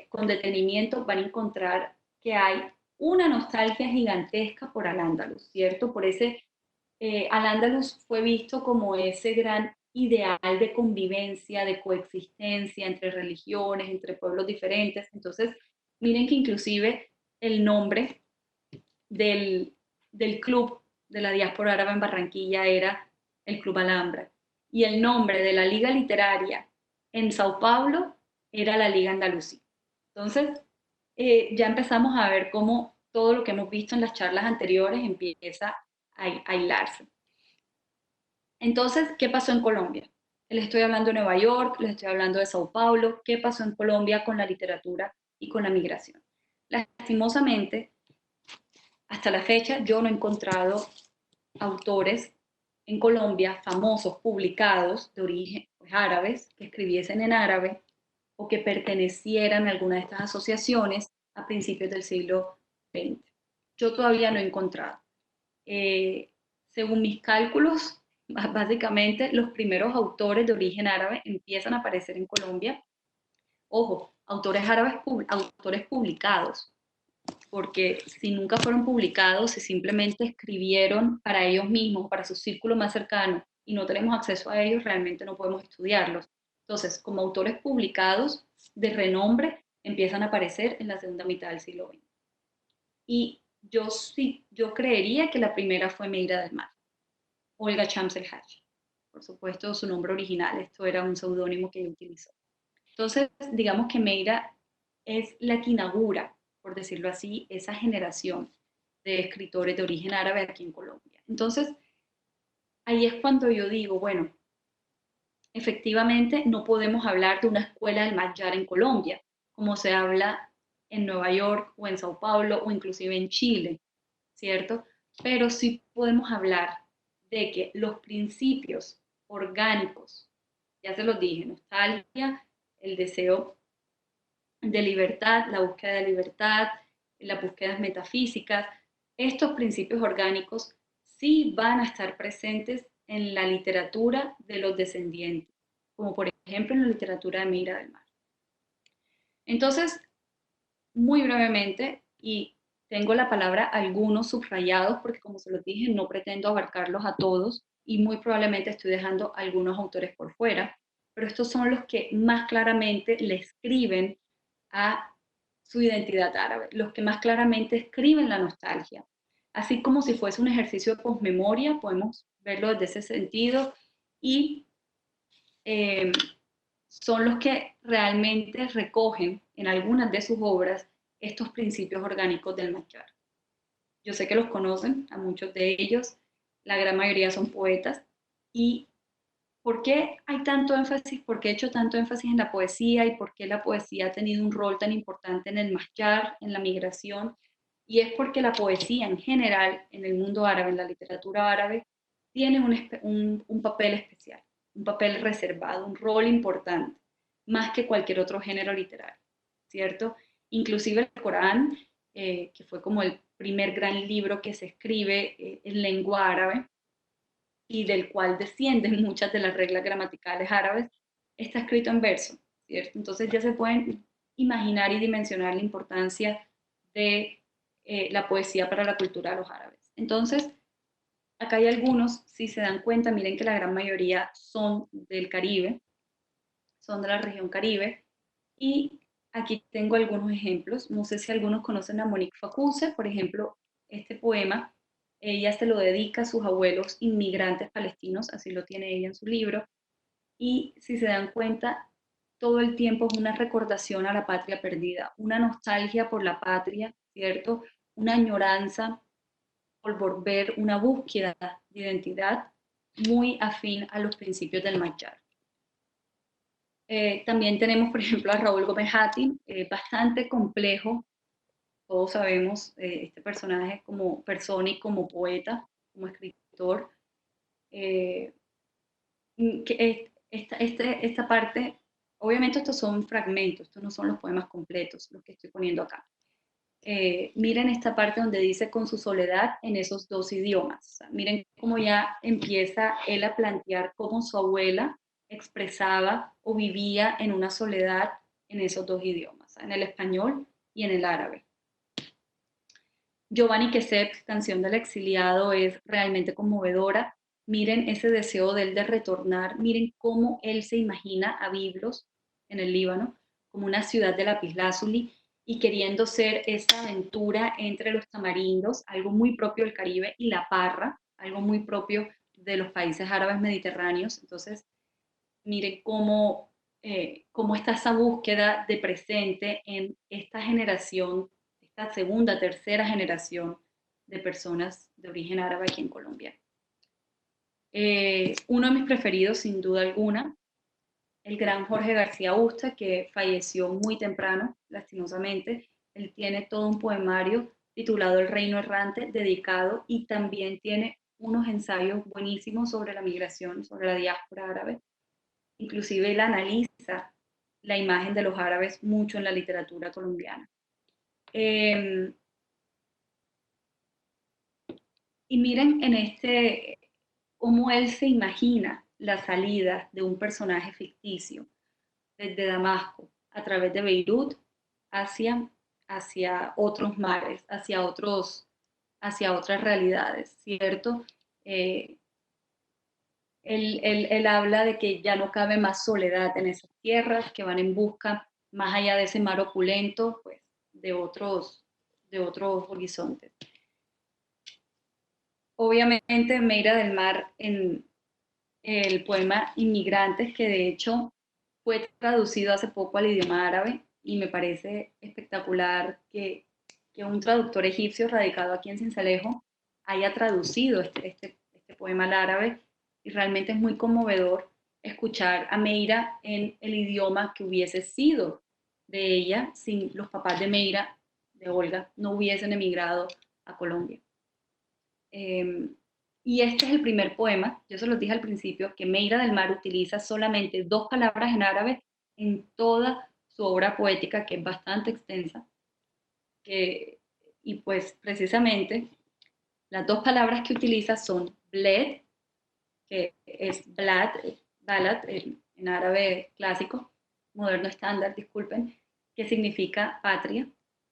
con detenimiento, van a encontrar que hay una nostalgia gigantesca por Al-Ándalus, ¿cierto? Por ese, Al-Ándalus fue visto como ese gran ideal de convivencia, de coexistencia entre religiones, entre pueblos diferentes. Entonces, miren que inclusive el nombre del club de la diáspora árabe en Barranquilla era el Club Alhambra. Y el nombre de la liga literaria en Sao Paulo era la Liga Andalusí. Entonces, ya empezamos a ver cómo todo lo que hemos visto en las charlas anteriores empieza a hilarse. Entonces, ¿qué pasó en Colombia? Les estoy hablando de Nueva York, les estoy hablando de Sao Paulo. ¿Qué pasó en Colombia con la literatura y con la migración? Lastimosamente, hasta la fecha yo no he encontrado autores en Colombia famosos, publicados, de origen pues, árabes, que escribiesen en árabe o que pertenecieran a alguna de estas asociaciones a principios del siglo XX. Yo todavía no he encontrado. Según mis cálculos, básicamente los primeros autores de origen árabe empiezan a aparecer en Colombia. Ojo, autores árabes, autores publicados, porque si nunca fueron publicados, si simplemente escribieron para ellos mismos, para su círculo más cercano, y no tenemos acceso a ellos, realmente no podemos estudiarlos. Entonces, como autores publicados de renombre, empiezan a aparecer en la segunda mitad del siglo XX. Y yo creería que la primera fue Meira del Mar, Olga Chamselhaj. Por supuesto, su nombre original, esto era un seudónimo que ella utilizó. Entonces, digamos que Meira es la que inaugura, por decirlo así, esa generación de escritores de origen árabe aquí en Colombia. Entonces, ahí es cuando yo digo, bueno, efectivamente no podemos hablar de una escuela del Mayar en Colombia, como se habla en Nueva York o en Sao Paulo o inclusive en Chile, ¿cierto? Pero sí podemos hablar de que los principios orgánicos, ya se los dije, nostalgia, el deseo de libertad, la búsqueda de libertad, las búsquedas metafísicas, estos principios orgánicos sí van a estar presentes en la literatura de los descendientes, como por ejemplo en la literatura de Meira del Mar. Entonces, muy brevemente, y tengo la palabra algunos subrayados, porque como se los dije, no pretendo abarcarlos a todos y muy probablemente estoy dejando algunos autores por fuera, pero estos son los que más claramente le escriben a su identidad árabe, los que más claramente escriben la nostalgia. Así como si fuese un ejercicio de posmemoria, podemos verlo desde ese sentido, y eh, son los que realmente recogen en algunas de sus obras estos principios orgánicos del Mayar. Yo sé que los conocen, a muchos de ellos, la gran mayoría son poetas. ¿Y por qué hay tanto énfasis, por qué he hecho tanto énfasis en la poesía y por qué la poesía ha tenido un rol tan importante en el Mayar, en la migración? Y es porque la poesía en general, en el mundo árabe, en la literatura árabe, tiene un papel especial, un papel reservado, un rol importante, más que cualquier otro género literario, ¿cierto? Inclusive el Corán, que fue como el primer gran libro que se escribe en lengua árabe y del cual descienden muchas de las reglas gramaticales árabes, está escrito en verso, ¿cierto? Entonces ya se pueden imaginar y dimensionar la importancia de la poesía para la cultura de los árabes. Entonces, acá hay algunos, si se dan cuenta, miren que la gran mayoría son del Caribe, son de la región Caribe, y aquí tengo algunos ejemplos. No sé si algunos conocen a Monique Facuse, por ejemplo, este poema, ella se lo dedica a sus abuelos inmigrantes palestinos, así lo tiene ella en su libro, y si se dan cuenta, todo el tiempo es una recordación a la patria perdida, una nostalgia por la patria, ¿cierto? Una añoranza por volver, una búsqueda de identidad muy afín a los principios del Mayar. También tenemos, por ejemplo, a Raúl Gómez Hatín, bastante complejo, todos sabemos este personaje como persona y como poeta, como escritor, eh, que esta parte, obviamente estos son fragmentos, estos no son los poemas completos, los que estoy poniendo acá. Miren esta parte donde dice con su soledad en esos dos idiomas. O sea, miren cómo ya empieza él a plantear cómo su abuela expresaba o vivía en una soledad en esos dos idiomas, en el español y en el árabe. Giovanni Quesep, Canción del Exiliado, es realmente conmovedora. Miren ese deseo de él de retornar, miren cómo él se imagina a Biblos en el Líbano, como una ciudad de lapislázuli, y queriendo ser esa aventura entre los tamarindos, algo muy propio del Caribe, y la parra, algo muy propio de los países árabes mediterráneos. Entonces, miren cómo está esa búsqueda de presente en esta generación, esta segunda, tercera generación de personas de origen árabe aquí en Colombia. Uno de mis preferidos, sin duda alguna, el gran Jorge García Usta, que falleció muy temprano, lastimosamente. Él tiene todo un poemario titulado El Reino Errante, dedicado, y también tiene unos ensayos buenísimos sobre la migración, sobre la diáspora árabe. Inclusive él analiza la imagen de los árabes mucho en la literatura colombiana. Y miren cómo él se imagina la salida de un personaje ficticio desde Damasco, a través de Beirut, hacia otros mares, hacia otras realidades, ¿cierto? Eh, él habla de que ya no cabe más soledad en esas tierras, que van en busca, más allá de ese mar opulento, pues, de otros horizontes. Obviamente, Meira del Mar, en el poema Inmigrantes, que de hecho fue traducido hace poco al idioma árabe, y me parece espectacular que un traductor egipcio radicado aquí en Cincelejo haya traducido este poema al árabe, y realmente es muy conmovedor escuchar a Meira en el idioma que hubiese sido de ella si los papás de Meira, de Olga, no hubiesen emigrado a Colombia. Y este es el primer poema, yo se los dije al principio, que Meira del Mar utiliza solamente dos palabras en árabe en toda su obra poética, que es bastante extensa. Y pues precisamente las dos palabras que utiliza son bled, que es balad en árabe clásico, moderno estándar, disculpen, que significa patria.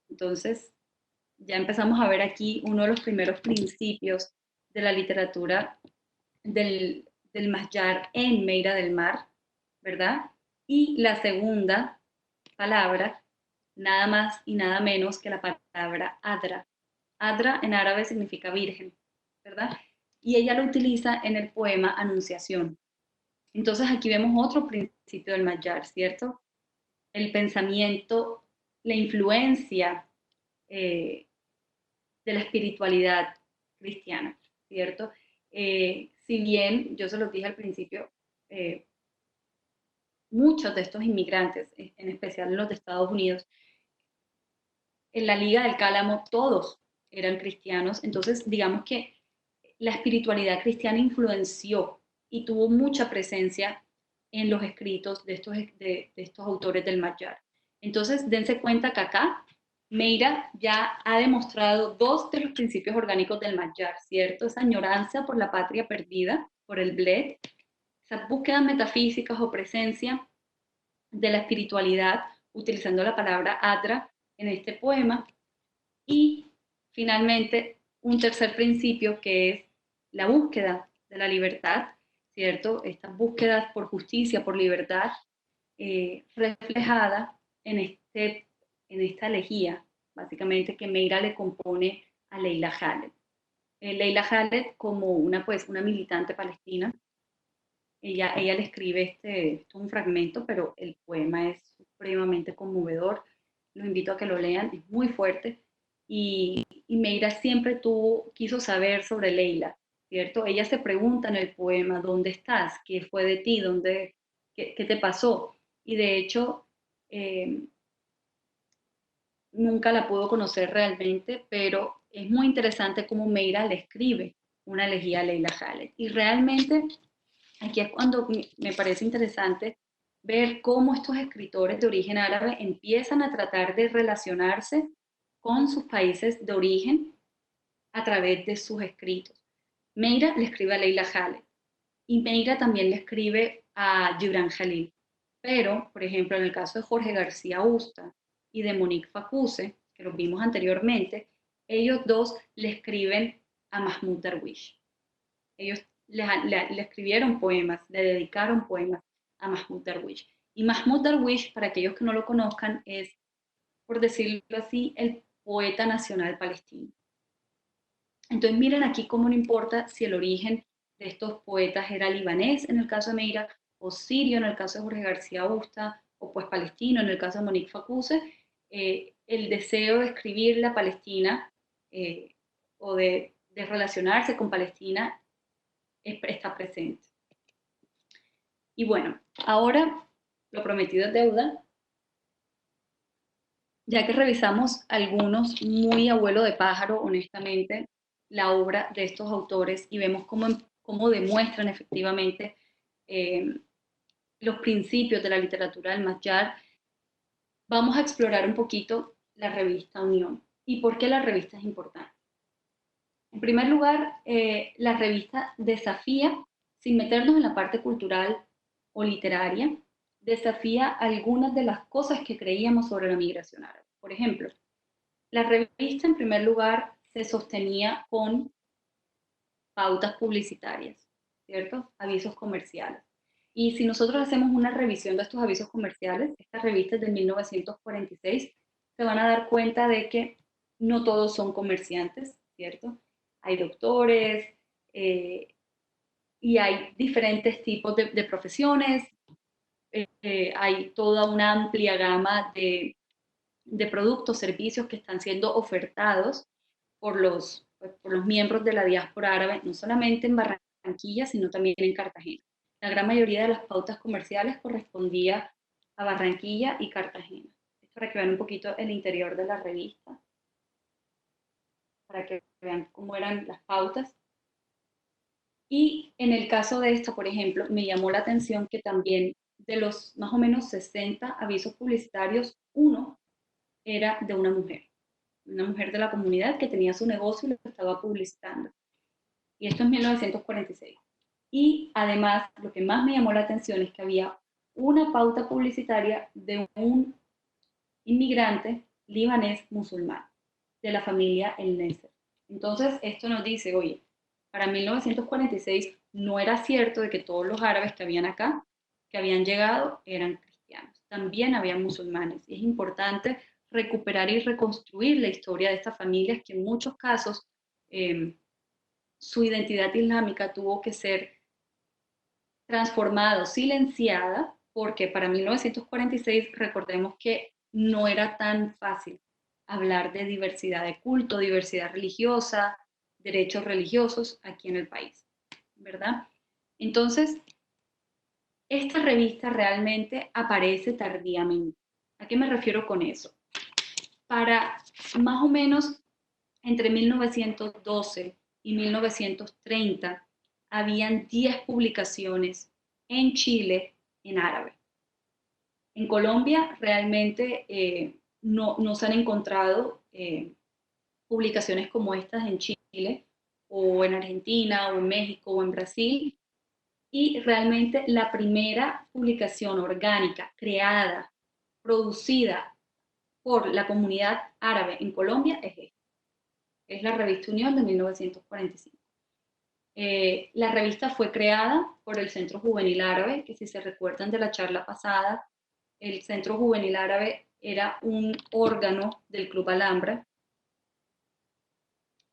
Entonces, ya empezamos a ver aquí uno de los primeros principios de la literatura del Mayar en Meira del Mar, ¿verdad? Y la segunda palabra, nada más y nada menos que la palabra Adra. Adra en árabe significa virgen, ¿verdad? Y ella lo utiliza en el poema Anunciación. Entonces aquí vemos otro principio del Mayar, ¿cierto? El pensamiento, la influencia de la espiritualidad cristiana, ¿cierto? Si bien, yo se lo dije al principio, muchos de estos inmigrantes, en especial los de Estados Unidos, en la Liga del Cálamo todos eran cristianos, entonces digamos que la espiritualidad cristiana influenció y tuvo mucha presencia en los escritos de estos autores del Mayar. Entonces, dense cuenta que acá Meira ya ha demostrado dos de los principios orgánicos del Mayar, ¿cierto? Esa añoranza por la patria perdida, por el Bled, esas búsquedas metafísicas o presencia de la espiritualidad, utilizando la palabra Adra en este poema, y finalmente un tercer principio que es la búsqueda de la libertad, ¿cierto? Estas búsquedas por justicia, por libertad, reflejada en esta elegía, básicamente, que Meira le compone a Leila Khaled. Leila Khaled, como una militante palestina, ella le escribe esto es un fragmento, pero el poema es supremamente conmovedor. Los invito a que lo lean, es muy fuerte. Y Meira siempre quiso saber sobre Leila, ¿cierto? Ella se pregunta en el poema, ¿dónde estás? ¿Qué fue de ti? ¿Qué te pasó? Y de hecho, nunca la pudo conocer realmente, pero es muy interesante cómo Meira le escribe una elegía a Leila Khaled. Y realmente aquí es cuando me parece interesante ver cómo estos escritores de origen árabe empiezan a tratar de relacionarse con sus países de origen a través de sus escritos. Meira le escribe a Leila Khaled y Meira también le escribe a Gibran Khalil. Pero, por ejemplo, en el caso de Jorge García Usta y de Monique Facuse, que los vimos anteriormente, ellos dos le escriben a Mahmoud Darwish. Ellos le escribieron poemas, le dedicaron poemas a Mahmoud Darwish. Y Mahmoud Darwish, para aquellos que no lo conozcan, es, por decirlo así, el poeta nacional palestino. Entonces miren aquí cómo no importa si el origen de estos poetas era libanés en el caso de Meira, o sirio en el caso de Jorge García Busta, o pues palestino en el caso de Monique Facuse, el deseo de escribir la Palestina o de relacionarse con Palestina está presente. Y bueno, ahora lo prometido es deuda, ya que revisamos algunos muy abuelo de pájaro, honestamente, la obra de estos autores y vemos cómo demuestran efectivamente los principios de la literatura del Mayar, vamos a explorar un poquito la revista Unión y por qué la revista es importante. En primer lugar, la revista desafía, sin meternos en la parte cultural o literaria, desafía algunas de las cosas que creíamos sobre la migración árabe. Por ejemplo, la revista en primer lugar se sostenía con pautas publicitarias, ¿cierto? Avisos comerciales. Y si nosotros hacemos una revisión de estos avisos comerciales, estas revistas de 1946, se van a dar cuenta de que no todos son comerciantes, ¿cierto? Hay doctores y hay diferentes tipos de profesiones, hay toda una amplia gama de productos, servicios que están siendo ofertados por por los miembros de la diáspora árabe, no solamente en Barranquilla, sino también en Cartagena. La gran mayoría de las pautas comerciales correspondía a Barranquilla y Cartagena. Esto para que vean un poquito el interior de la revista, para que vean cómo eran las pautas. Y en el caso de esta, por ejemplo, me llamó la atención que también de los más o menos 60 avisos publicitarios, uno era de una mujer de la comunidad que tenía su negocio y lo estaba publicitando. Y esto es 1946. Y además, lo que más me llamó la atención es que había una pauta publicitaria de un inmigrante libanés musulmán, de la familia El Neser. Entonces, esto nos dice, oye, para 1946 no era cierto de que todos los árabes que habían acá, que habían llegado, eran cristianos. También había musulmanes. Y es importante recuperar y reconstruir la historia de estas familias que en muchos casos su identidad islámica tuvo que ser transformada o silenciada, porque para 1946 recordemos que no era tan fácil hablar de diversidad de culto, diversidad religiosa, derechos religiosos aquí en el país, ¿verdad? Entonces, esta revista realmente aparece tardíamente. ¿A qué me refiero con eso? Para más o menos entre 1912 y 1930, habían 10 publicaciones en Chile en árabe. En Colombia realmente no se han encontrado publicaciones como estas en Chile, o en Argentina, o en México, o en Brasil, y realmente la primera publicación orgánica creada, producida por la comunidad árabe en Colombia es esta. Es la revista Unión de 1945. La revista fue creada por el Centro Juvenil Árabe, que si se recuerdan de la charla pasada, el Centro Juvenil Árabe era un órgano del Club Alhambra,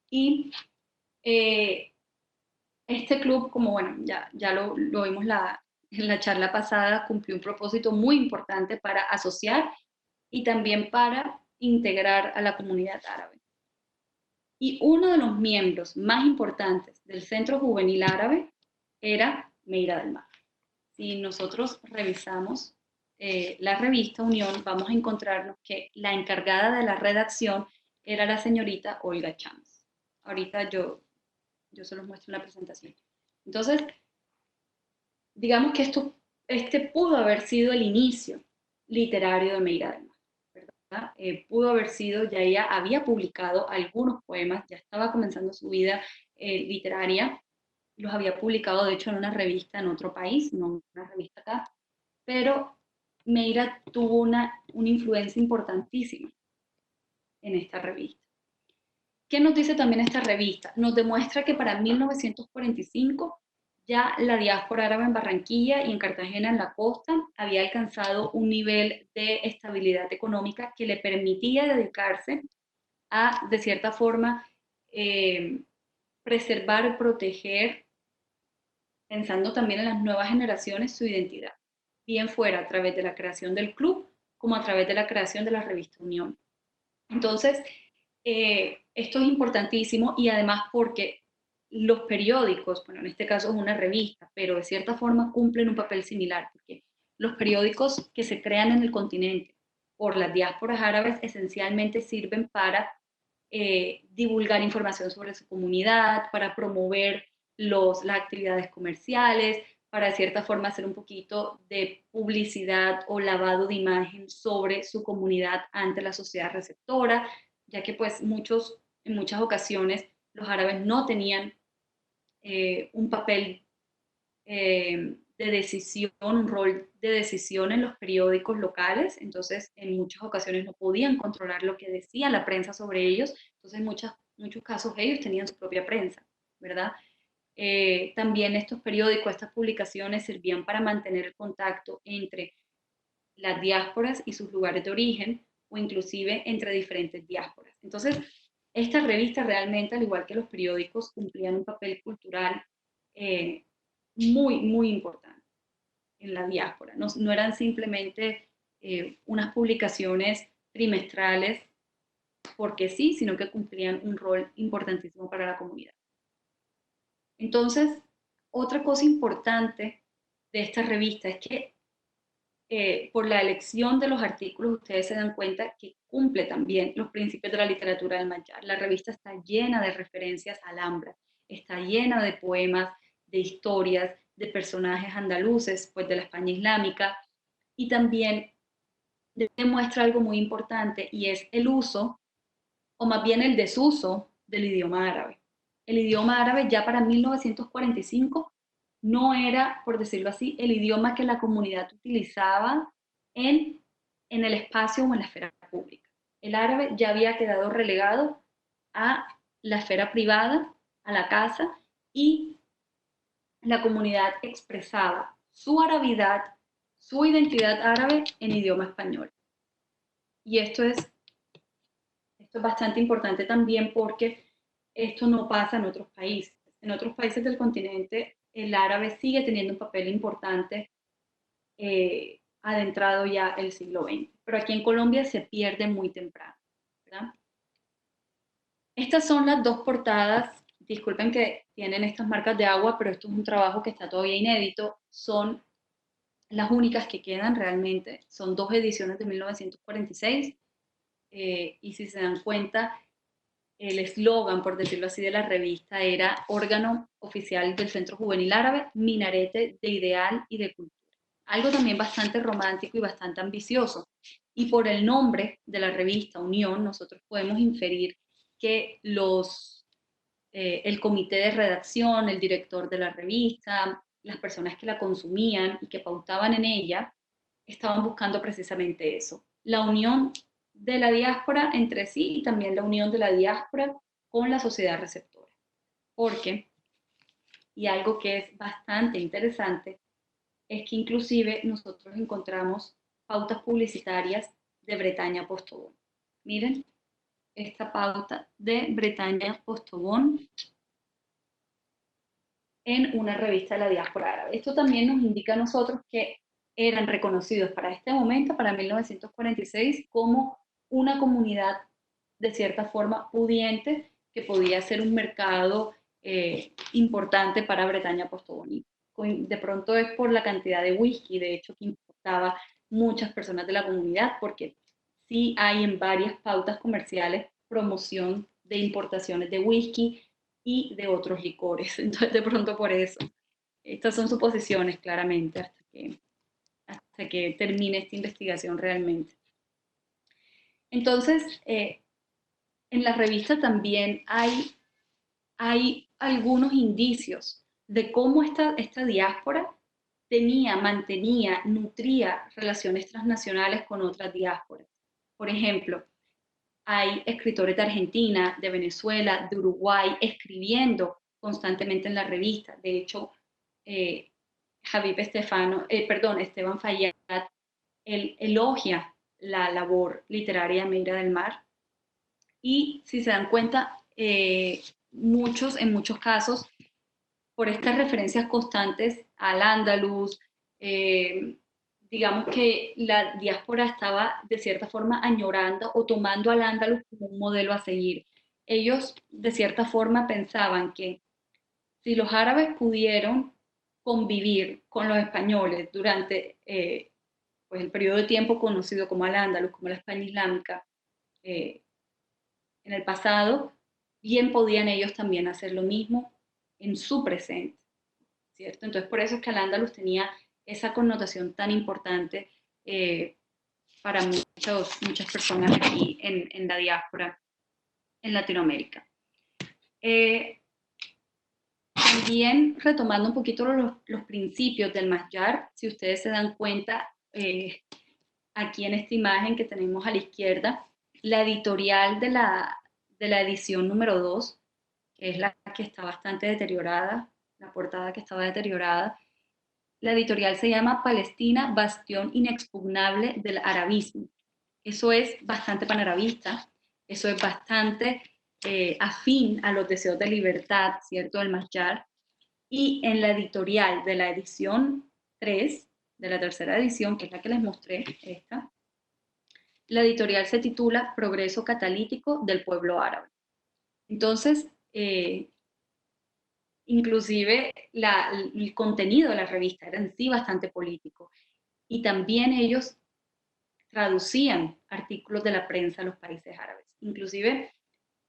y este club, como bueno, ya lo vimos en la charla pasada, cumplió un propósito muy importante para asociar y también para integrar a la comunidad árabe. Y uno de los miembros más importantes del Centro Juvenil Árabe era Meira del Mar. Si nosotros revisamos la revista Unión, vamos a encontrarnos que la encargada de la redacción era la señorita Olga Chams. Ahorita yo se los muestro en la presentación. Entonces, digamos que este pudo haber sido el inicio literario de Meira del Mar, ¿verdad? Pudo haber sido, ya ella había publicado algunos poemas, ya estaba comenzando su vida literaria, los había publicado de hecho en una revista en otro país, no en una revista acá, pero Meira tuvo una influencia importantísima en esta revista. ¿Qué nos dice también esta revista? Nos demuestra que para 1945 ya la diáspora árabe en Barranquilla y en Cartagena, en la costa, había alcanzado un nivel de estabilidad económica que le permitía dedicarse a, de cierta forma, preservar, proteger, pensando también en las nuevas generaciones, su identidad, bien fuera a través de la creación del club como a través de la creación de la revista Unión. Entonces, esto es importantísimo, y además porque los periódicos, bueno, en este caso es una revista, pero de cierta forma cumplen un papel similar, porque los periódicos que se crean en el continente por las diásporas árabes esencialmente sirven para divulgar información sobre su comunidad, para promover las actividades comerciales, para de cierta forma hacer un poquito de publicidad o lavado de imagen sobre su comunidad ante la sociedad receptora, ya que pues en muchas ocasiones los árabes no tenían un papel de decisión, un rol de decisión en los periódicos locales, entonces en muchas ocasiones no podían controlar lo que decía la prensa sobre ellos, entonces en muchos casos ellos tenían su propia prensa, ¿verdad? También estos periódicos, estas publicaciones servían para mantener el contacto entre las diásporas y sus lugares de origen, o inclusive entre diferentes diásporas. Entonces, estas revistas realmente, al igual que los periódicos, cumplían un papel cultural eh, muy importante en la diáspora. No eran simplemente unas publicaciones trimestrales porque sí, sino que cumplían un rol importantísimo para la comunidad. Entonces, otra cosa importante de esta revista es que por la elección de los artículos ustedes se dan cuenta que cumple también los principios de la literatura del Mayar. La revista está llena de referencias al Alhambra, está llena de poemas, de historias, de personajes andaluces, pues de la España islámica, y también demuestra algo muy importante, y es el uso, o más bien el desuso, del idioma árabe. El idioma árabe ya para 1945 no era, por decirlo así, el idioma que la comunidad utilizaba en el espacio o en la esfera pública. El árabe ya había quedado relegado a la esfera privada, a la casa, y la comunidad expresaba su arabidad, su identidad árabe en idioma español. Y esto es bastante importante también porque esto no pasa en otros países. En otros países del continente el árabe sigue teniendo un papel importante adentrado ya el siglo XX, pero aquí en Colombia se pierde muy temprano, ¿verdad? Estas son las dos portadas, disculpen que tienen estas marcas de agua, pero esto es un trabajo que está todavía inédito, son las únicas que quedan realmente, son dos ediciones de 1946, y si se dan cuenta, el eslogan, por decirlo así, de la revista era órgano oficial del Centro Juvenil Árabe, minarete de ideal y de cultura. Algo también bastante romántico y bastante ambicioso. Y por el nombre de la revista, Unión, nosotros podemos inferir que el comité de redacción, el director de la revista, las personas que la consumían y que pautaban en ella, estaban buscando precisamente eso, la unión de la diáspora entre sí y también la unión de la diáspora con la sociedad receptora. Porque, y algo que es bastante interesante, es que inclusive nosotros encontramos pautas publicitarias de Bretaña Postobón. Miren esta pauta de Bretaña Postobón en una revista de la diáspora árabe. Esto también nos indica a nosotros que eran reconocidos para este momento, para 1946, como una comunidad de cierta forma pudiente que podía ser un mercado importante para Bretaña Postobón. De pronto es por la cantidad de whisky, de hecho, que importaba muchas personas de la comunidad, porque sí hay en varias pautas comerciales promoción de importaciones de whisky y de otros licores. Entonces, de pronto por eso. Estas son suposiciones, claramente, hasta que termine esta investigación realmente. Entonces, en la revista también hay algunos indicios de cómo esta diáspora mantenía, nutría relaciones transnacionales con otras diásporas. Por ejemplo, hay escritores de Argentina, de Venezuela, de Uruguay, escribiendo constantemente en la revista. De hecho, eh, Esteban Fayad, él elogia la labor literaria de Meira del Mar. Y si se dan cuenta, en muchos casos, por estas referencias constantes al Andaluz, digamos que la diáspora estaba de cierta forma añorando o tomando al Andaluz como un modelo a seguir. Ellos de cierta forma pensaban que si los árabes pudieron convivir con los españoles durante pues el periodo de tiempo conocido como al Andaluz, como la España Islámica, eh, en el pasado, bien podían ellos también hacer lo mismo en su presente, ¿cierto? Entonces, por eso es que Al-Ándalus tenía esa connotación tan importante para muchas personas aquí en la diáspora en Latinoamérica. También retomando un poquito los principios del Mayar, si ustedes se dan cuenta, aquí en esta imagen que tenemos a la izquierda, la editorial de la edición número 2, que es la que está bastante deteriorada, la portada que estaba deteriorada. La editorial se llama Palestina, bastión inexpugnable del arabismo. Eso es bastante panarabista, eso es bastante afín a los deseos de libertad, ¿cierto?, del Mayar. Y en la editorial de la edición 3, de la tercera edición, que es la que les mostré, esta, la editorial se titula Progreso catalítico del pueblo árabe. Entonces, inclusive el contenido de la revista era en sí bastante político. Y también ellos traducían artículos de la prensa a los países árabes. Inclusive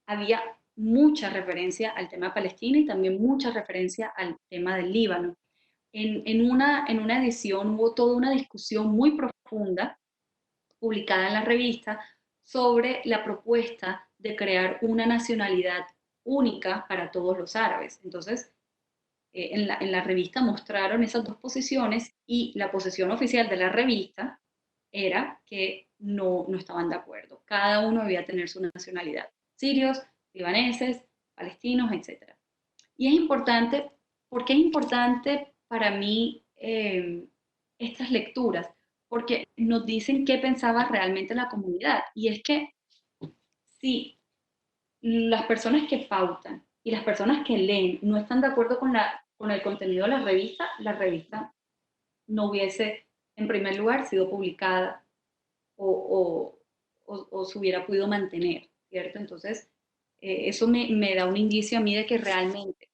había mucha referencia al tema de Palestina y también mucha referencia al tema del Líbano. En una edición hubo toda una discusión muy profunda publicada en la revista sobre la propuesta de crear una nacionalidad única para todos los árabes. Entonces, en la revista mostraron esas dos posiciones y la posición oficial de la revista era que no estaban de acuerdo. Cada uno debía tener su nacionalidad. Sirios, libaneses, palestinos, etc. Y es importante, ¿por qué es importante para mí estas lecturas? Porque nos dicen qué pensaba realmente la comunidad. Y es que si las personas que pautan y las personas que leen no están de acuerdo con el contenido de la revista no hubiese, en primer lugar, sido publicada o se hubiera podido mantener, ¿cierto? Entonces, eso me da un indicio a mí de que realmente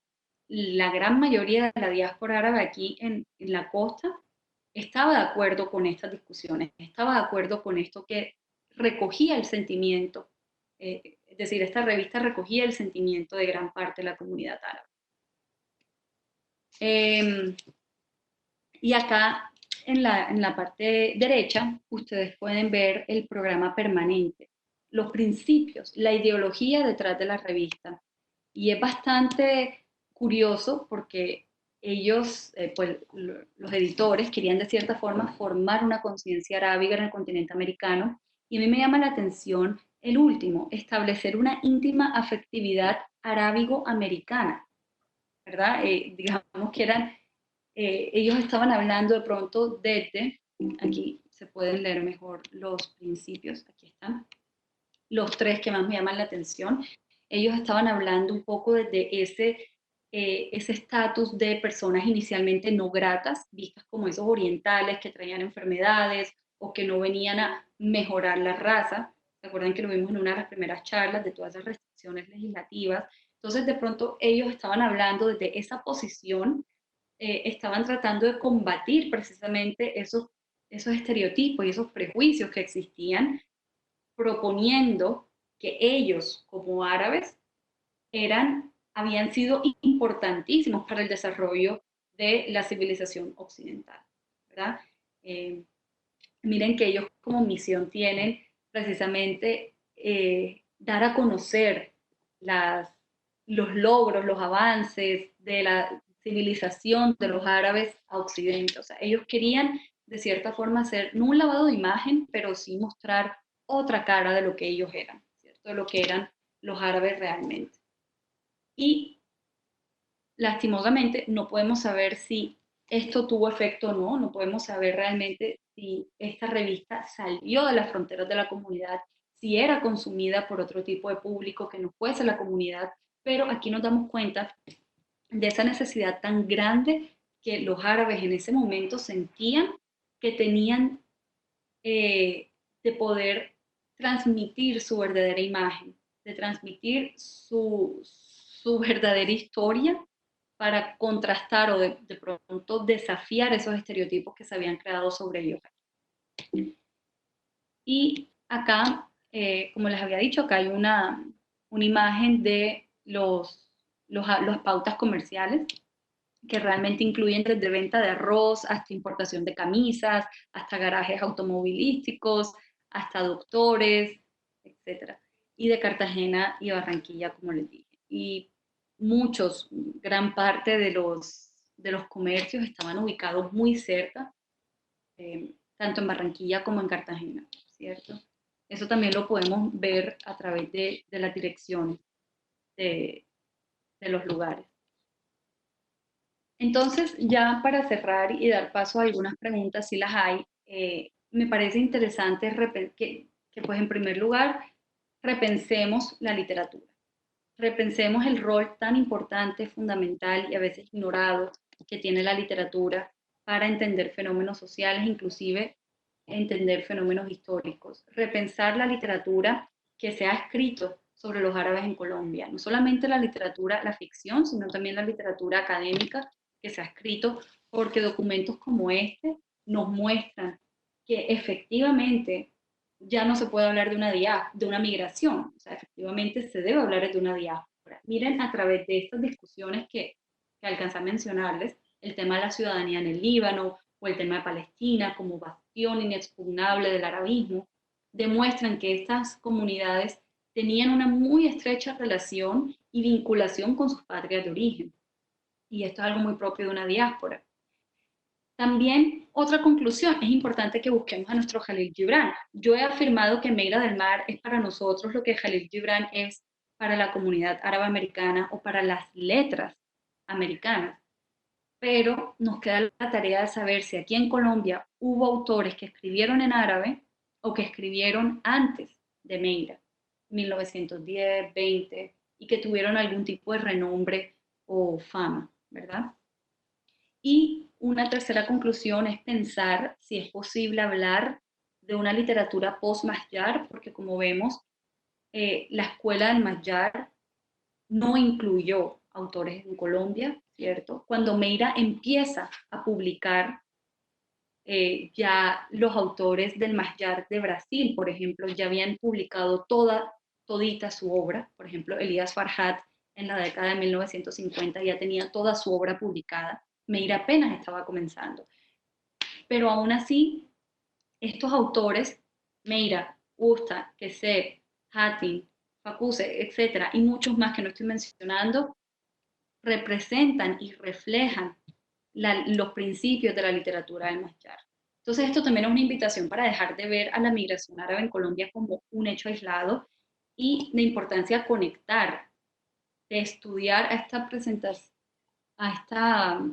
la gran mayoría de la diáspora árabe aquí en la costa estaba de acuerdo con estas discusiones, estaba de acuerdo con esto que recogía el sentimiento Es decir, esta revista recogía el sentimiento de gran parte de la comunidad árabe. Y acá en la parte derecha ustedes pueden ver el programa permanente, los principios, la ideología detrás de la revista. Y es bastante curioso porque ellos, pues los editores querían de cierta forma formar una conciencia arábiga en el continente americano, y a mí me llama la atención el último, establecer una íntima afectividad arábigo-americana, ¿verdad? Digamos que eran, ellos estaban hablando de pronto desde, aquí se pueden leer mejor los principios, aquí están, los tres que más me llaman la atención. Ellos estaban hablando un poco desde ese estatus de personas inicialmente no gratas, vistas como esos orientales que traían enfermedades o que no venían a mejorar la raza. ¿Se acuerdan que lo vimos en una de las primeras charlas de todas esas restricciones legislativas? Entonces, de pronto, ellos estaban hablando desde esa posición, estaban tratando de combatir precisamente esos estereotipos y esos prejuicios que existían, proponiendo que ellos, como árabes, habían sido importantísimos para el desarrollo de la civilización occidental, ¿verdad? Eh, Miren que ellos como misión tienen precisamente dar a conocer los logros, los avances de la civilización de los árabes a Occidente. O sea, ellos querían de cierta forma hacer, no un lavado de imagen, pero sí mostrar otra cara de lo que ellos eran, ¿cierto? De lo que eran los árabes realmente. Y lastimosamente no podemos saber si esto tuvo efecto o no, no podemos saber realmente si esta revista salió de las fronteras de la comunidad, si era consumida por otro tipo de público que no fuese la comunidad, pero aquí nos damos cuenta de esa necesidad tan grande que los árabes en ese momento sentían que tenían, de poder transmitir su verdadera imagen, de transmitir su verdadera historia para contrastar o de pronto desafiar esos estereotipos que se habían creado sobre ellos. Y acá, como les había dicho, acá hay una imagen de las pautas comerciales que realmente incluyen desde venta de arroz hasta importación de camisas, hasta garajes automovilísticos, hasta doctores, etcétera. Y de Cartagena y Barranquilla, como les dije. Y gran parte de los comercios estaban ubicados muy cerca, tanto en Barranquilla como en Cartagena, ¿cierto? Eso también lo podemos ver a través de las direcciones de los lugares. Entonces, ya para cerrar y dar paso a algunas preguntas, si las hay, me parece interesante que, pues, en primer lugar, repensemos la literatura. Repensemos el rol tan importante, fundamental y a veces ignorado que tiene la literatura para entender fenómenos sociales, inclusive entender fenómenos históricos. Repensar la literatura que se ha escrito sobre los árabes en Colombia, no solamente la literatura, la ficción, sino también la literatura académica que se ha escrito, porque documentos como este nos muestran que efectivamente ya no se puede hablar de una migración, o sea, efectivamente se debe hablar de una diáspora. Miren, a través de estas discusiones que alcancé a mencionarles, el tema de la ciudadanía en el Líbano o el tema de Palestina como bastión inexpugnable del arabismo, demuestran que estas comunidades tenían una muy estrecha relación y vinculación con sus patrias de origen. Y esto es algo muy propio de una diáspora. También, otra conclusión, es importante que busquemos a nuestro Jalil Gibran. Yo he afirmado que Meira del Mar es para nosotros lo que Jalil Gibran es para la comunidad árabe americana o para las letras americanas. Pero nos queda la tarea de saber si aquí en Colombia hubo autores que escribieron en árabe o que escribieron antes de Meira, 1910, 20, y que tuvieron algún tipo de renombre o fama, ¿verdad? Y una tercera conclusión es pensar si es posible hablar de una literatura post-Mayar, porque como vemos, la escuela del Mayar no incluyó autores en Colombia, ¿cierto? Cuando Meira empieza a publicar, ya los autores del Mayar de Brasil, por ejemplo, ya habían publicado toda todita su obra. Por ejemplo, Elías Farhat en la década de 1950 ya tenía toda su obra publicada. Meir apenas estaba comenzando. Pero aún así, estos autores, Meira, Usta, Kesset, Hatin, Facuse, etcétera, y muchos más que no estoy mencionando, representan y reflejan los principios de la literatura del Mayar. Entonces esto también es una invitación para dejar de ver a la migración árabe en Colombia como un hecho aislado y de importancia conectar, de estudiar a esta presentación, a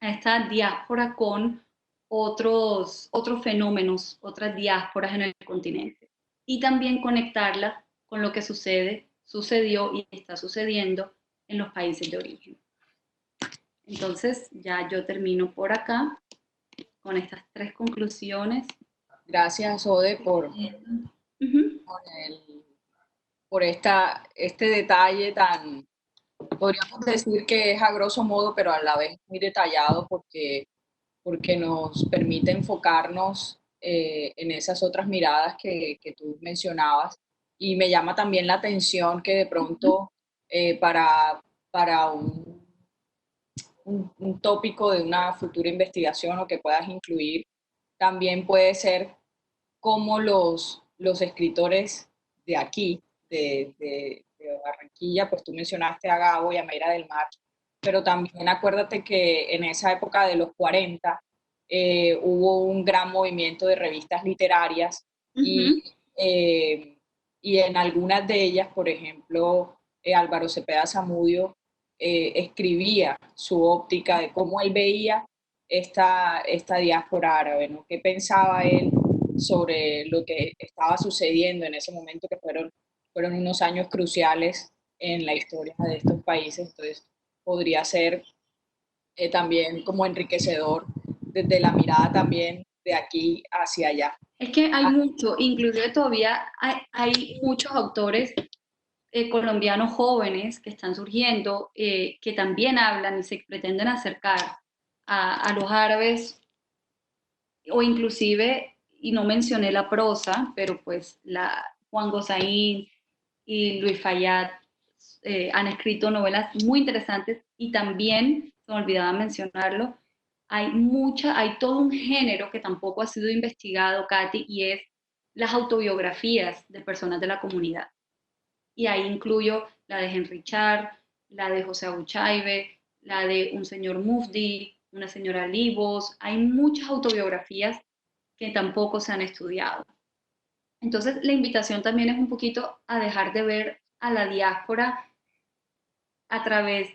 esta diáspora con otros fenómenos, otras diásporas en el continente. Y también conectarla con lo que sucedió y está sucediendo en los países de origen. Entonces, ya yo termino por acá con estas 3 conclusiones. Gracias, Ode, por este detalle tan, podríamos decir que es a grosso modo, pero a la vez muy detallado porque nos permite enfocarnos en esas otras miradas que tú mencionabas. Y me llama también la atención que de pronto para un tópico de una futura investigación o que puedas incluir, también puede ser cómo los escritores de aquí, de Barranquilla, pues tú mencionaste a Gabo y a Meira del Mar, pero también acuérdate que en esa época de los 40 hubo un gran movimiento de revistas literarias eh, y en algunas de ellas, por ejemplo, Álvaro Cepeda Zamudio escribía su óptica de cómo él veía esta diáspora árabe, ¿no? ¿Qué pensaba él sobre lo que estaba sucediendo en ese momento, que fueron unos años cruciales en la historia de estos países? Entonces, podría ser también como enriquecedor desde la mirada también de aquí hacia allá. Es que hay mucho, inclusive todavía hay muchos autores colombianos jóvenes que están surgiendo, que también hablan y se pretenden acercar a los árabes, o inclusive, y no mencioné la prosa, pero pues Juan Gosaín y Luis Fayad han escrito novelas muy interesantes, y también, se me olvidaba mencionarlo, hay todo un género que tampoco ha sido investigado, Katy, y es las autobiografías de personas de la comunidad. Y ahí incluyo la de Henry Char, la de José Abuchaibe, la de un señor Mufdi, una señora Libos. Hay muchas autobiografías que tampoco se han estudiado. Entonces, la invitación también es un poquito a dejar de ver a la diáspora a través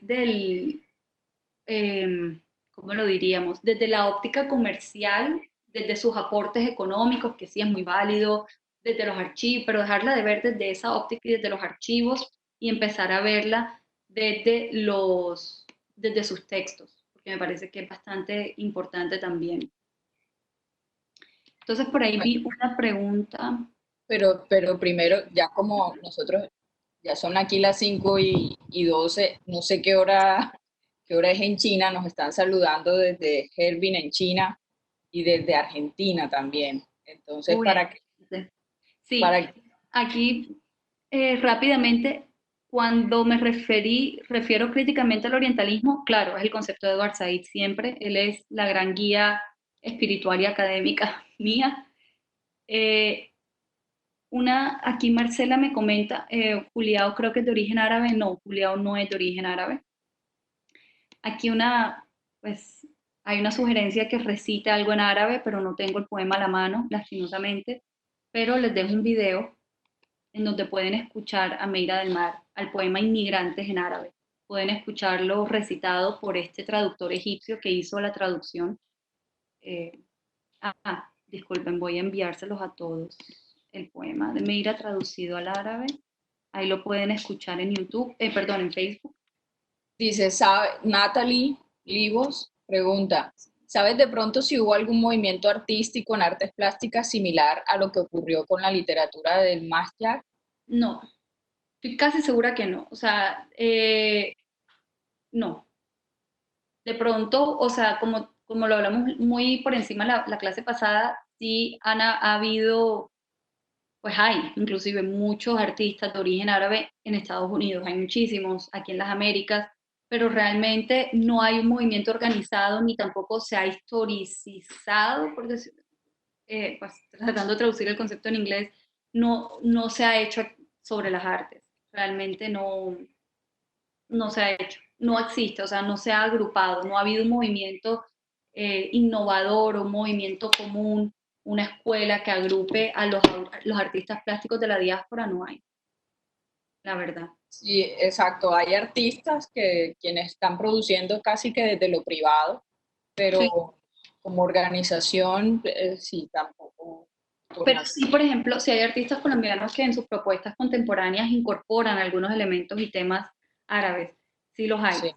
¿cómo lo diríamos? Desde la óptica comercial, desde sus aportes económicos, que sí es muy válido, desde los archivos, pero dejarla de ver desde esa óptica y desde los archivos, y empezar a verla desde sus textos, porque me parece que es bastante importante también. Entonces, por ahí vi una pregunta. Pero primero, ya como nosotros, ya son aquí las 5:12, no sé qué hora es en China, nos están saludando desde Harbin en China y desde Argentina también. Entonces, Uy, sí, para aquí rápidamente, cuando refiero críticamente al orientalismo, claro, es el concepto de Edward Said siempre, él es la gran guía espiritual y académica mía. Aquí Marcela me comenta, Juliao creo que es de origen árabe. No, Juliao no es de origen árabe. Aquí pues hay una sugerencia que recite algo en árabe, pero no tengo el poema a la mano, lastimosamente, pero les dejo un video en donde pueden escuchar a Meira del Mar, al poema Inmigrantes en árabe. Pueden escucharlo recitado por este traductor egipcio que hizo la traducción. Eh, Disculpen, voy a enviárselos a todos. El poema de Meira traducido al árabe. Ahí lo pueden escuchar en YouTube, perdón, en Facebook. dice, Natalie Livos pregunta, ¿sabes de pronto si hubo algún movimiento artístico en artes plásticas similar a lo que ocurrió con la literatura del Mayar? No, estoy casi segura que no. O sea, no. De pronto, o sea, como lo hablamos muy por encima la clase pasada, sí ha habido pues hay inclusive muchos artistas de origen árabe en Estados Unidos, hay muchísimos aquí en las Américas, pero realmente no hay un movimiento organizado ni tampoco se ha historicizado, por decirlo, pues, tratando de traducir el concepto en inglés, no se ha hecho sobre las artes. Realmente no se ha hecho, no existe, o sea, no se ha agrupado, no ha habido un movimiento innovador o un movimiento común, una escuela que agrupe a los artistas plásticos de la diáspora, no hay, la verdad. Sí, exacto. Hay artistas que quienes están produciendo casi que desde lo privado, Sí. pero como organización, sí, tampoco. Pero No. sí, por ejemplo, si hay artistas colombianos que en sus propuestas contemporáneas incorporan algunos elementos y temas árabes, sí los hay. Sí,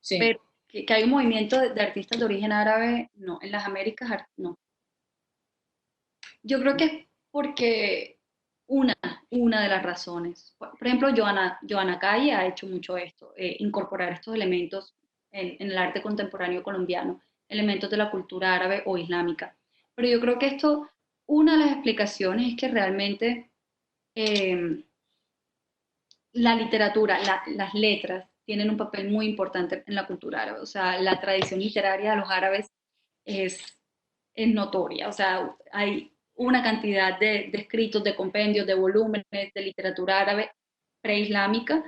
sí. Pero que hay un movimiento de artistas de origen árabe, no. En las Américas, no. Yo creo que es porque una, una de las razones. Por ejemplo, Joana Calle ha hecho mucho esto, incorporar estos elementos en el arte contemporáneo colombiano, elementos de la cultura árabe o islámica. Pero yo creo que esto, una de las explicaciones es que realmente eh, la literatura, las letras tienen un papel muy importante en la cultura árabe. O sea, la tradición literaria de los árabes es, es notoria. O sea, hay una cantidad de escritos, de compendios, de volúmenes de literatura árabe preislámica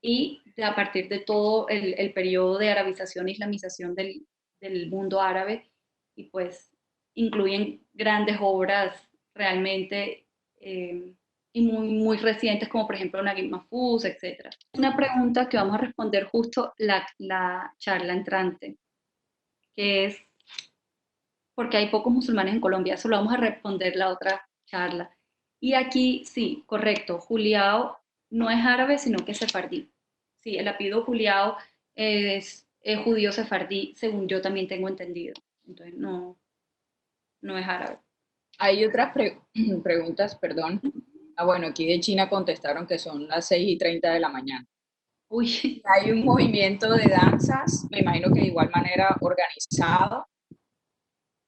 y a partir de todo el periodo de arabización e islamización del mundo árabe, y pues incluyen grandes obras realmente y muy recientes, como por ejemplo Naguib Mahfouz, etc. Una pregunta que vamos a responder justo la charla entrante, que es, porque hay pocos musulmanes en Colombia, eso lo vamos a responder la otra charla. Y aquí, sí, correcto, Juliao no es árabe, sino que es sefardí. Sí, el apellido Juliao es judío sefardí, según yo también tengo entendido. Entonces, no es árabe. Hay otras preguntas, perdón. Ah, bueno, aquí de China contestaron que son las 6:30 de la mañana. Uy, Hay un movimiento de danzas, me imagino que de igual manera organizado,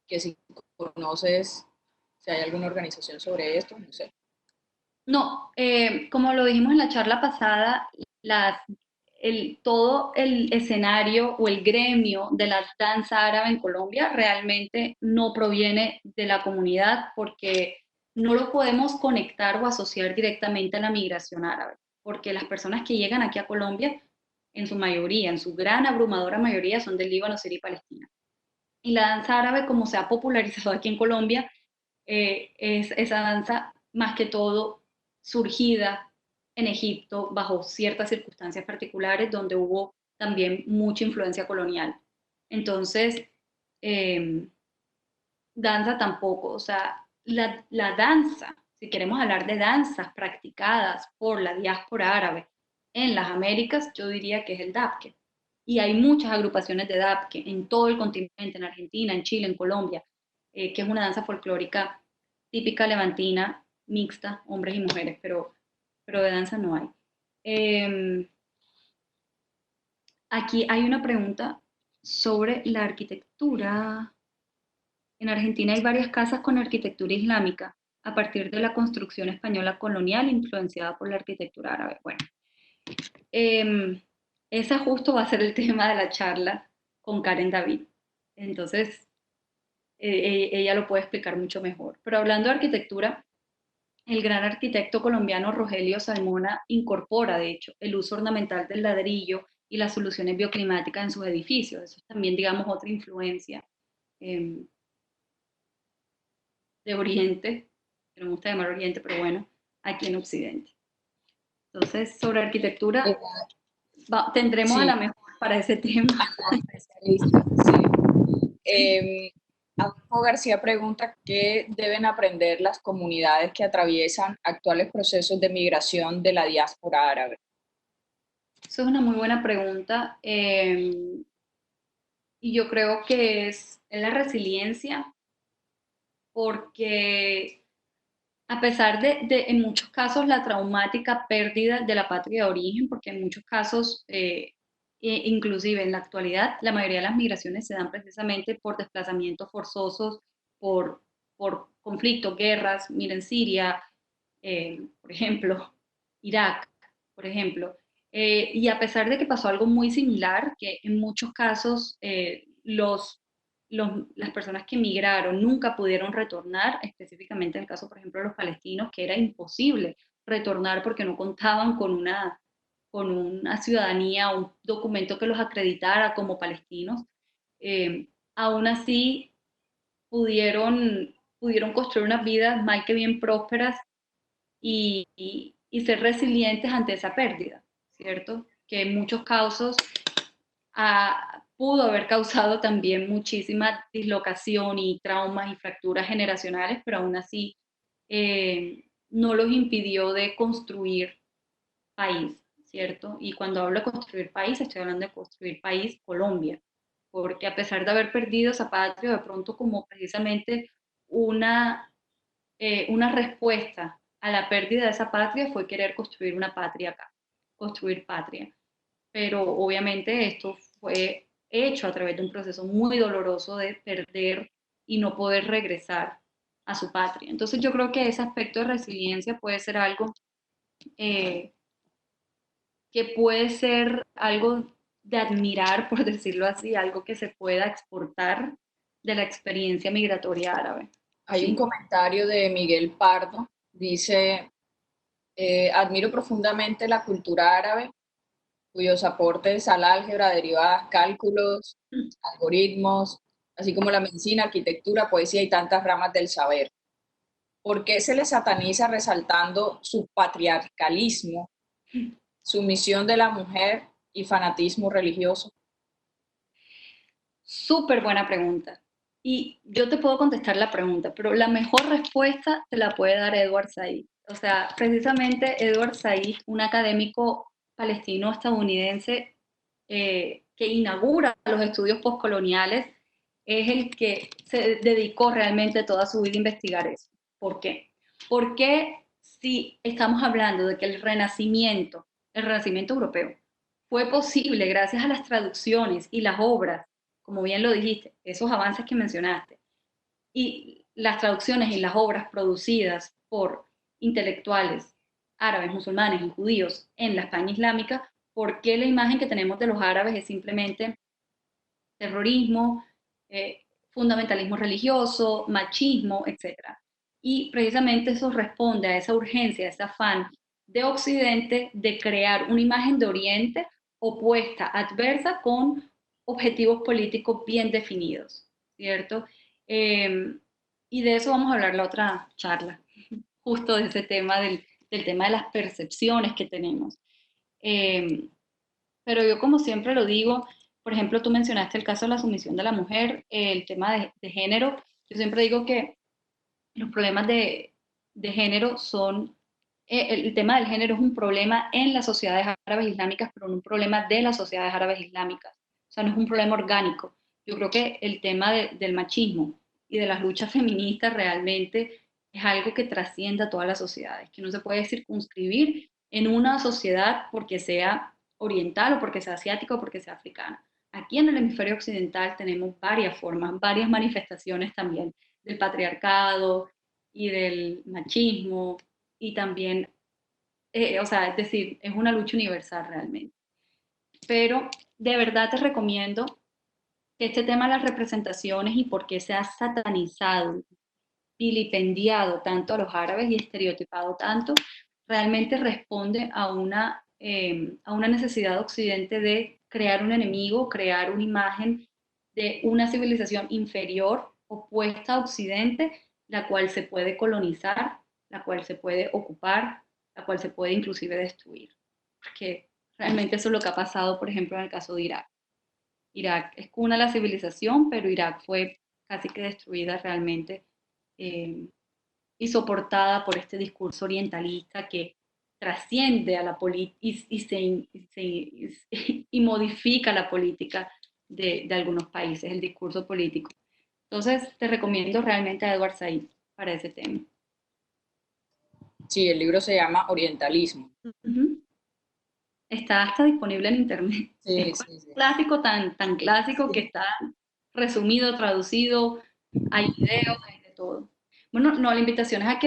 que si conoces, si hay alguna organización sobre esto, no sé. no, como lo dijimos en la charla pasada, todo el escenario o el gremio de la danza árabe en Colombia realmente no proviene de la comunidad porque no lo podemos conectar o asociar directamente a la migración árabe, porque las personas que llegan aquí a Colombia, en su mayoría, en su gran abrumadora mayoría, son del Líbano, Siria y Palestina. Y la danza árabe, como se ha popularizado aquí en Colombia, es esa danza más que todo surgida en Egipto bajo ciertas circunstancias particulares donde hubo también mucha influencia colonial. Entonces, eh, danza tampoco, o sea, la danza, si queremos hablar de danzas practicadas por la diáspora árabe en las Américas, yo diría que es el dabke. Y hay muchas agrupaciones de dabke en todo el continente, en Argentina, en Chile, en Colombia, que es una danza folclórica típica levantina, mixta, hombres y mujeres, pero de danza no hay. Eh, Aquí hay una pregunta sobre la arquitectura. En Argentina hay varias casas con arquitectura islámica a partir de la construcción española colonial influenciada por la arquitectura árabe. Bueno, eh, ese justo va a ser el tema de la charla con Karen David. Entonces, ella lo puede explicar mucho mejor. Pero hablando de arquitectura, el gran arquitecto colombiano Rogelio Salmona incorpora, de hecho, el uso ornamental del ladrillo y las soluciones bioclimáticas en sus edificios. Eso es también, digamos, otra influencia eh, de Oriente, que no me gusta llamar Oriente, pero bueno, aquí en Occidente. Entonces, sobre arquitectura, tendremos a la Sí, mejor para ese tema. especialista, sí. Adolfo García pregunta qué deben aprender las comunidades que atraviesan actuales procesos de migración de la diáspora árabe. Eso es una muy buena pregunta y yo creo que es la resiliencia porque a pesar en muchos casos, la traumática pérdida de la patria de origen, porque en muchos casos, inclusive en la actualidad, la mayoría de las migraciones se dan precisamente por desplazamientos forzosos, por conflictos, guerras, miren Siria, por ejemplo, Irak, por ejemplo. Y a pesar de que pasó algo muy similar, que en muchos casos las personas que emigraron nunca pudieron retornar, específicamente en el caso, por ejemplo, de los palestinos, que era imposible retornar porque no contaban con una ciudadanía, un documento que los acreditara como palestinos. Aún así pudieron construir unas vidas mal que bien prósperas y ser resilientes ante esa pérdida, ¿cierto? Que en muchos casos pudo haber causado también muchísima dislocación y traumas y fracturas generacionales, pero aún así no los impidió de construir país, ¿cierto? Y cuando hablo de construir país, estoy hablando de construir país Colombia, porque a pesar de haber perdido esa patria, de pronto como precisamente una respuesta a la pérdida de esa patria fue querer construir una patria acá, construir patria. Pero obviamente esto fue hecho a través de un proceso muy doloroso de perder y no poder regresar a su patria. Entonces yo creo que ese aspecto de resiliencia puede ser algo eh, que puede ser algo de admirar, por decirlo así, algo que se pueda exportar de la experiencia migratoria árabe. Hay un Sí. comentario de Miguel Pardo, dice, admiro profundamente la cultura árabe, cuyos aportes al álgebra, derivadas, cálculos, algoritmos, así como la medicina, arquitectura, poesía y tantas ramas del saber. ¿Por qué se le sataniza resaltando su patriarcalismo, sumisión de la mujer y fanatismo religioso? Súper buena pregunta. Y yo te puedo contestar la pregunta, pero la mejor respuesta te la puede dar Edward Said. O sea, precisamente Edward Said, un académico palestino-estadounidense que inaugura los estudios postcoloniales, es el que se dedicó realmente toda su vida a investigar eso. ¿Por qué? Porque si estamos hablando de que el renacimiento europeo, fue posible gracias a las traducciones y las obras, como bien lo dijiste, esos avances que mencionaste, y las traducciones y las obras producidas por intelectuales árabes, musulmanes y judíos en la España islámica, ¿por qué la imagen que tenemos de los árabes es simplemente terrorismo, fundamentalismo religioso, machismo, etcétera? Y precisamente eso responde a esa urgencia, a ese afán de Occidente de crear una imagen de Oriente opuesta, adversa, con objetivos políticos bien definidos, ¿cierto? Eh, y de eso vamos a hablar la otra charla, justo de ese tema del tema de las percepciones que tenemos. Eh, pero yo como siempre lo digo, por ejemplo, tú mencionaste el caso de la sumisión de la mujer, el tema de género. Yo siempre digo que los problemas de género son, el tema del género es un problema en las sociedades árabes islámicas, pero no un problema de las sociedades árabes islámicas. O sea, no es un problema orgánico. Yo creo que el tema del machismo y de las luchas feministas realmente es algo que trasciende a todas las sociedades, que no se puede circunscribir en una sociedad porque sea oriental o porque sea asiática o porque sea africana. Aquí en el hemisferio occidental tenemos varias formas, varias manifestaciones también del patriarcado y del machismo y también, o sea, es decir, es una lucha universal realmente. Pero de verdad te recomiendo que este tema de las representaciones y por qué se ha satanizado, vilipendiado tanto a los árabes y estereotipado tanto, realmente responde a una necesidad de Occidente de crear un enemigo, crear una imagen de una civilización inferior, opuesta a Occidente, la cual se puede colonizar, la cual se puede ocupar, la cual se puede inclusive destruir. Porque realmente eso es lo que ha pasado, por ejemplo, en el caso de Irak. Irak es cuna de la civilización, pero Irak fue casi que destruida realmente eh, y soportada por este discurso orientalista que trasciende a la política y modifica la política de algunos países, el discurso político. Entonces, te recomiendo realmente a Edward Said para ese tema. Sí, el libro se llama Orientalismo. Uh -huh. Está hasta disponible en internet. Sí, Es sí, sí. clásico, tan clásico que Sí. está resumido, traducido, hay videos, hay de todo. Bueno, no, la invitación es a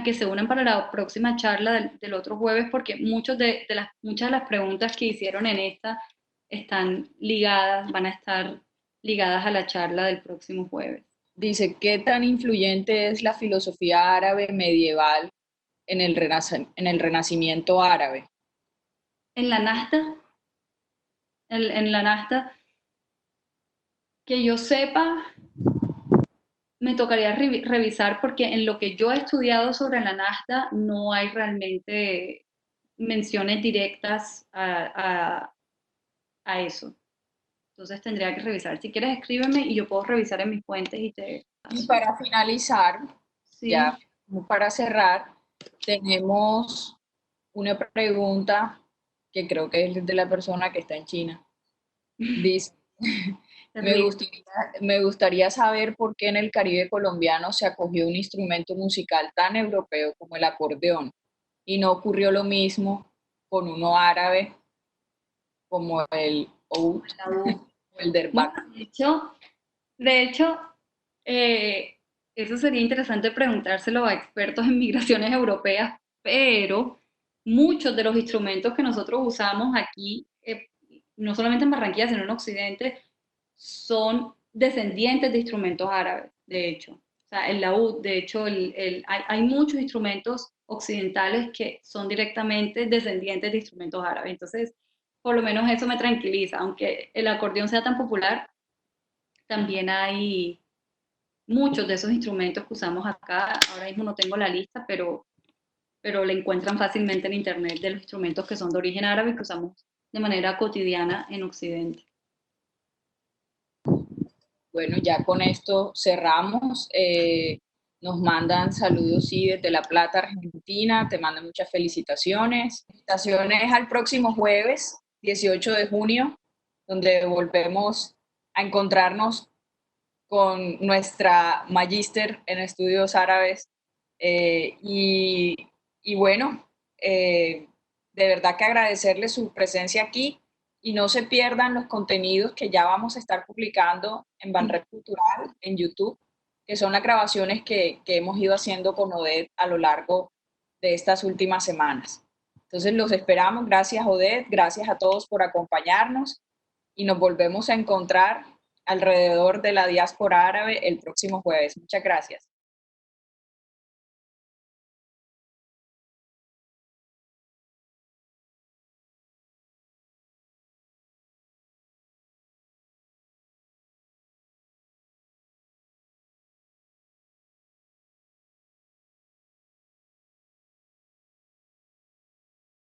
que se unan para la próxima charla del otro jueves, porque muchas de las preguntas que hicieron en esta están ligadas, van a estar ligadas a la charla del próximo jueves. Dice, ¿qué tan influyente es la filosofía árabe medieval en en el Renacimiento árabe? En la Nasta, en la Nasta, que yo sepa, me tocaría revisar porque en lo que yo he estudiado sobre la Nasta no hay realmente menciones directas a eso. Entonces tendría que revisar. Si quieres, escríbeme y yo puedo revisar en mis fuentes y te Y paso. para finalizar, Sí. ya para cerrar, tenemos una pregunta que creo que es de la persona que está en China. Dice, me Terrible. gustaría, me gustaría saber por qué en el Caribe colombiano se acogió un instrumento musical tan europeo como el acordeón y no ocurrió lo mismo con uno árabe como el oud o el Bueno, derbak. de hecho, eh, eso sería interesante preguntárselo a expertos en migraciones europeas, pero muchos de los instrumentos que nosotros usamos aquí, no solamente en Barranquilla, sino en Occidente, son descendientes de instrumentos árabes, de hecho. O sea, el laúd, de hecho, hay muchos instrumentos occidentales que son directamente descendientes de instrumentos árabes. Entonces, por lo menos eso me tranquiliza, aunque el acordeón sea tan popular, también hay muchos de esos instrumentos que usamos acá. Ahora mismo no tengo la lista, pero le encuentran fácilmente en internet de los instrumentos que son de origen árabe y que usamos de manera cotidiana en Occidente. Bueno, ya con esto cerramos. Nos mandan saludos, sí, desde La Plata, Argentina. Te mandan muchas felicitaciones. Felicitaciones al próximo jueves, 18 de junio, donde volvemos a encontrarnos con nuestra magíster en estudios árabes. Eh, y, y bueno, de verdad que agradecerle su presencia aquí y no se pierdan los contenidos que ya vamos a estar publicando en Banred Cultural, en YouTube, que son las grabaciones que hemos ido haciendo con Odette a lo largo de estas últimas semanas. Entonces los esperamos. Gracias, Odette. Gracias a todos por acompañarnos y nos volvemos a encontrar alrededor de la diáspora árabe el próximo jueves. Muchas gracias.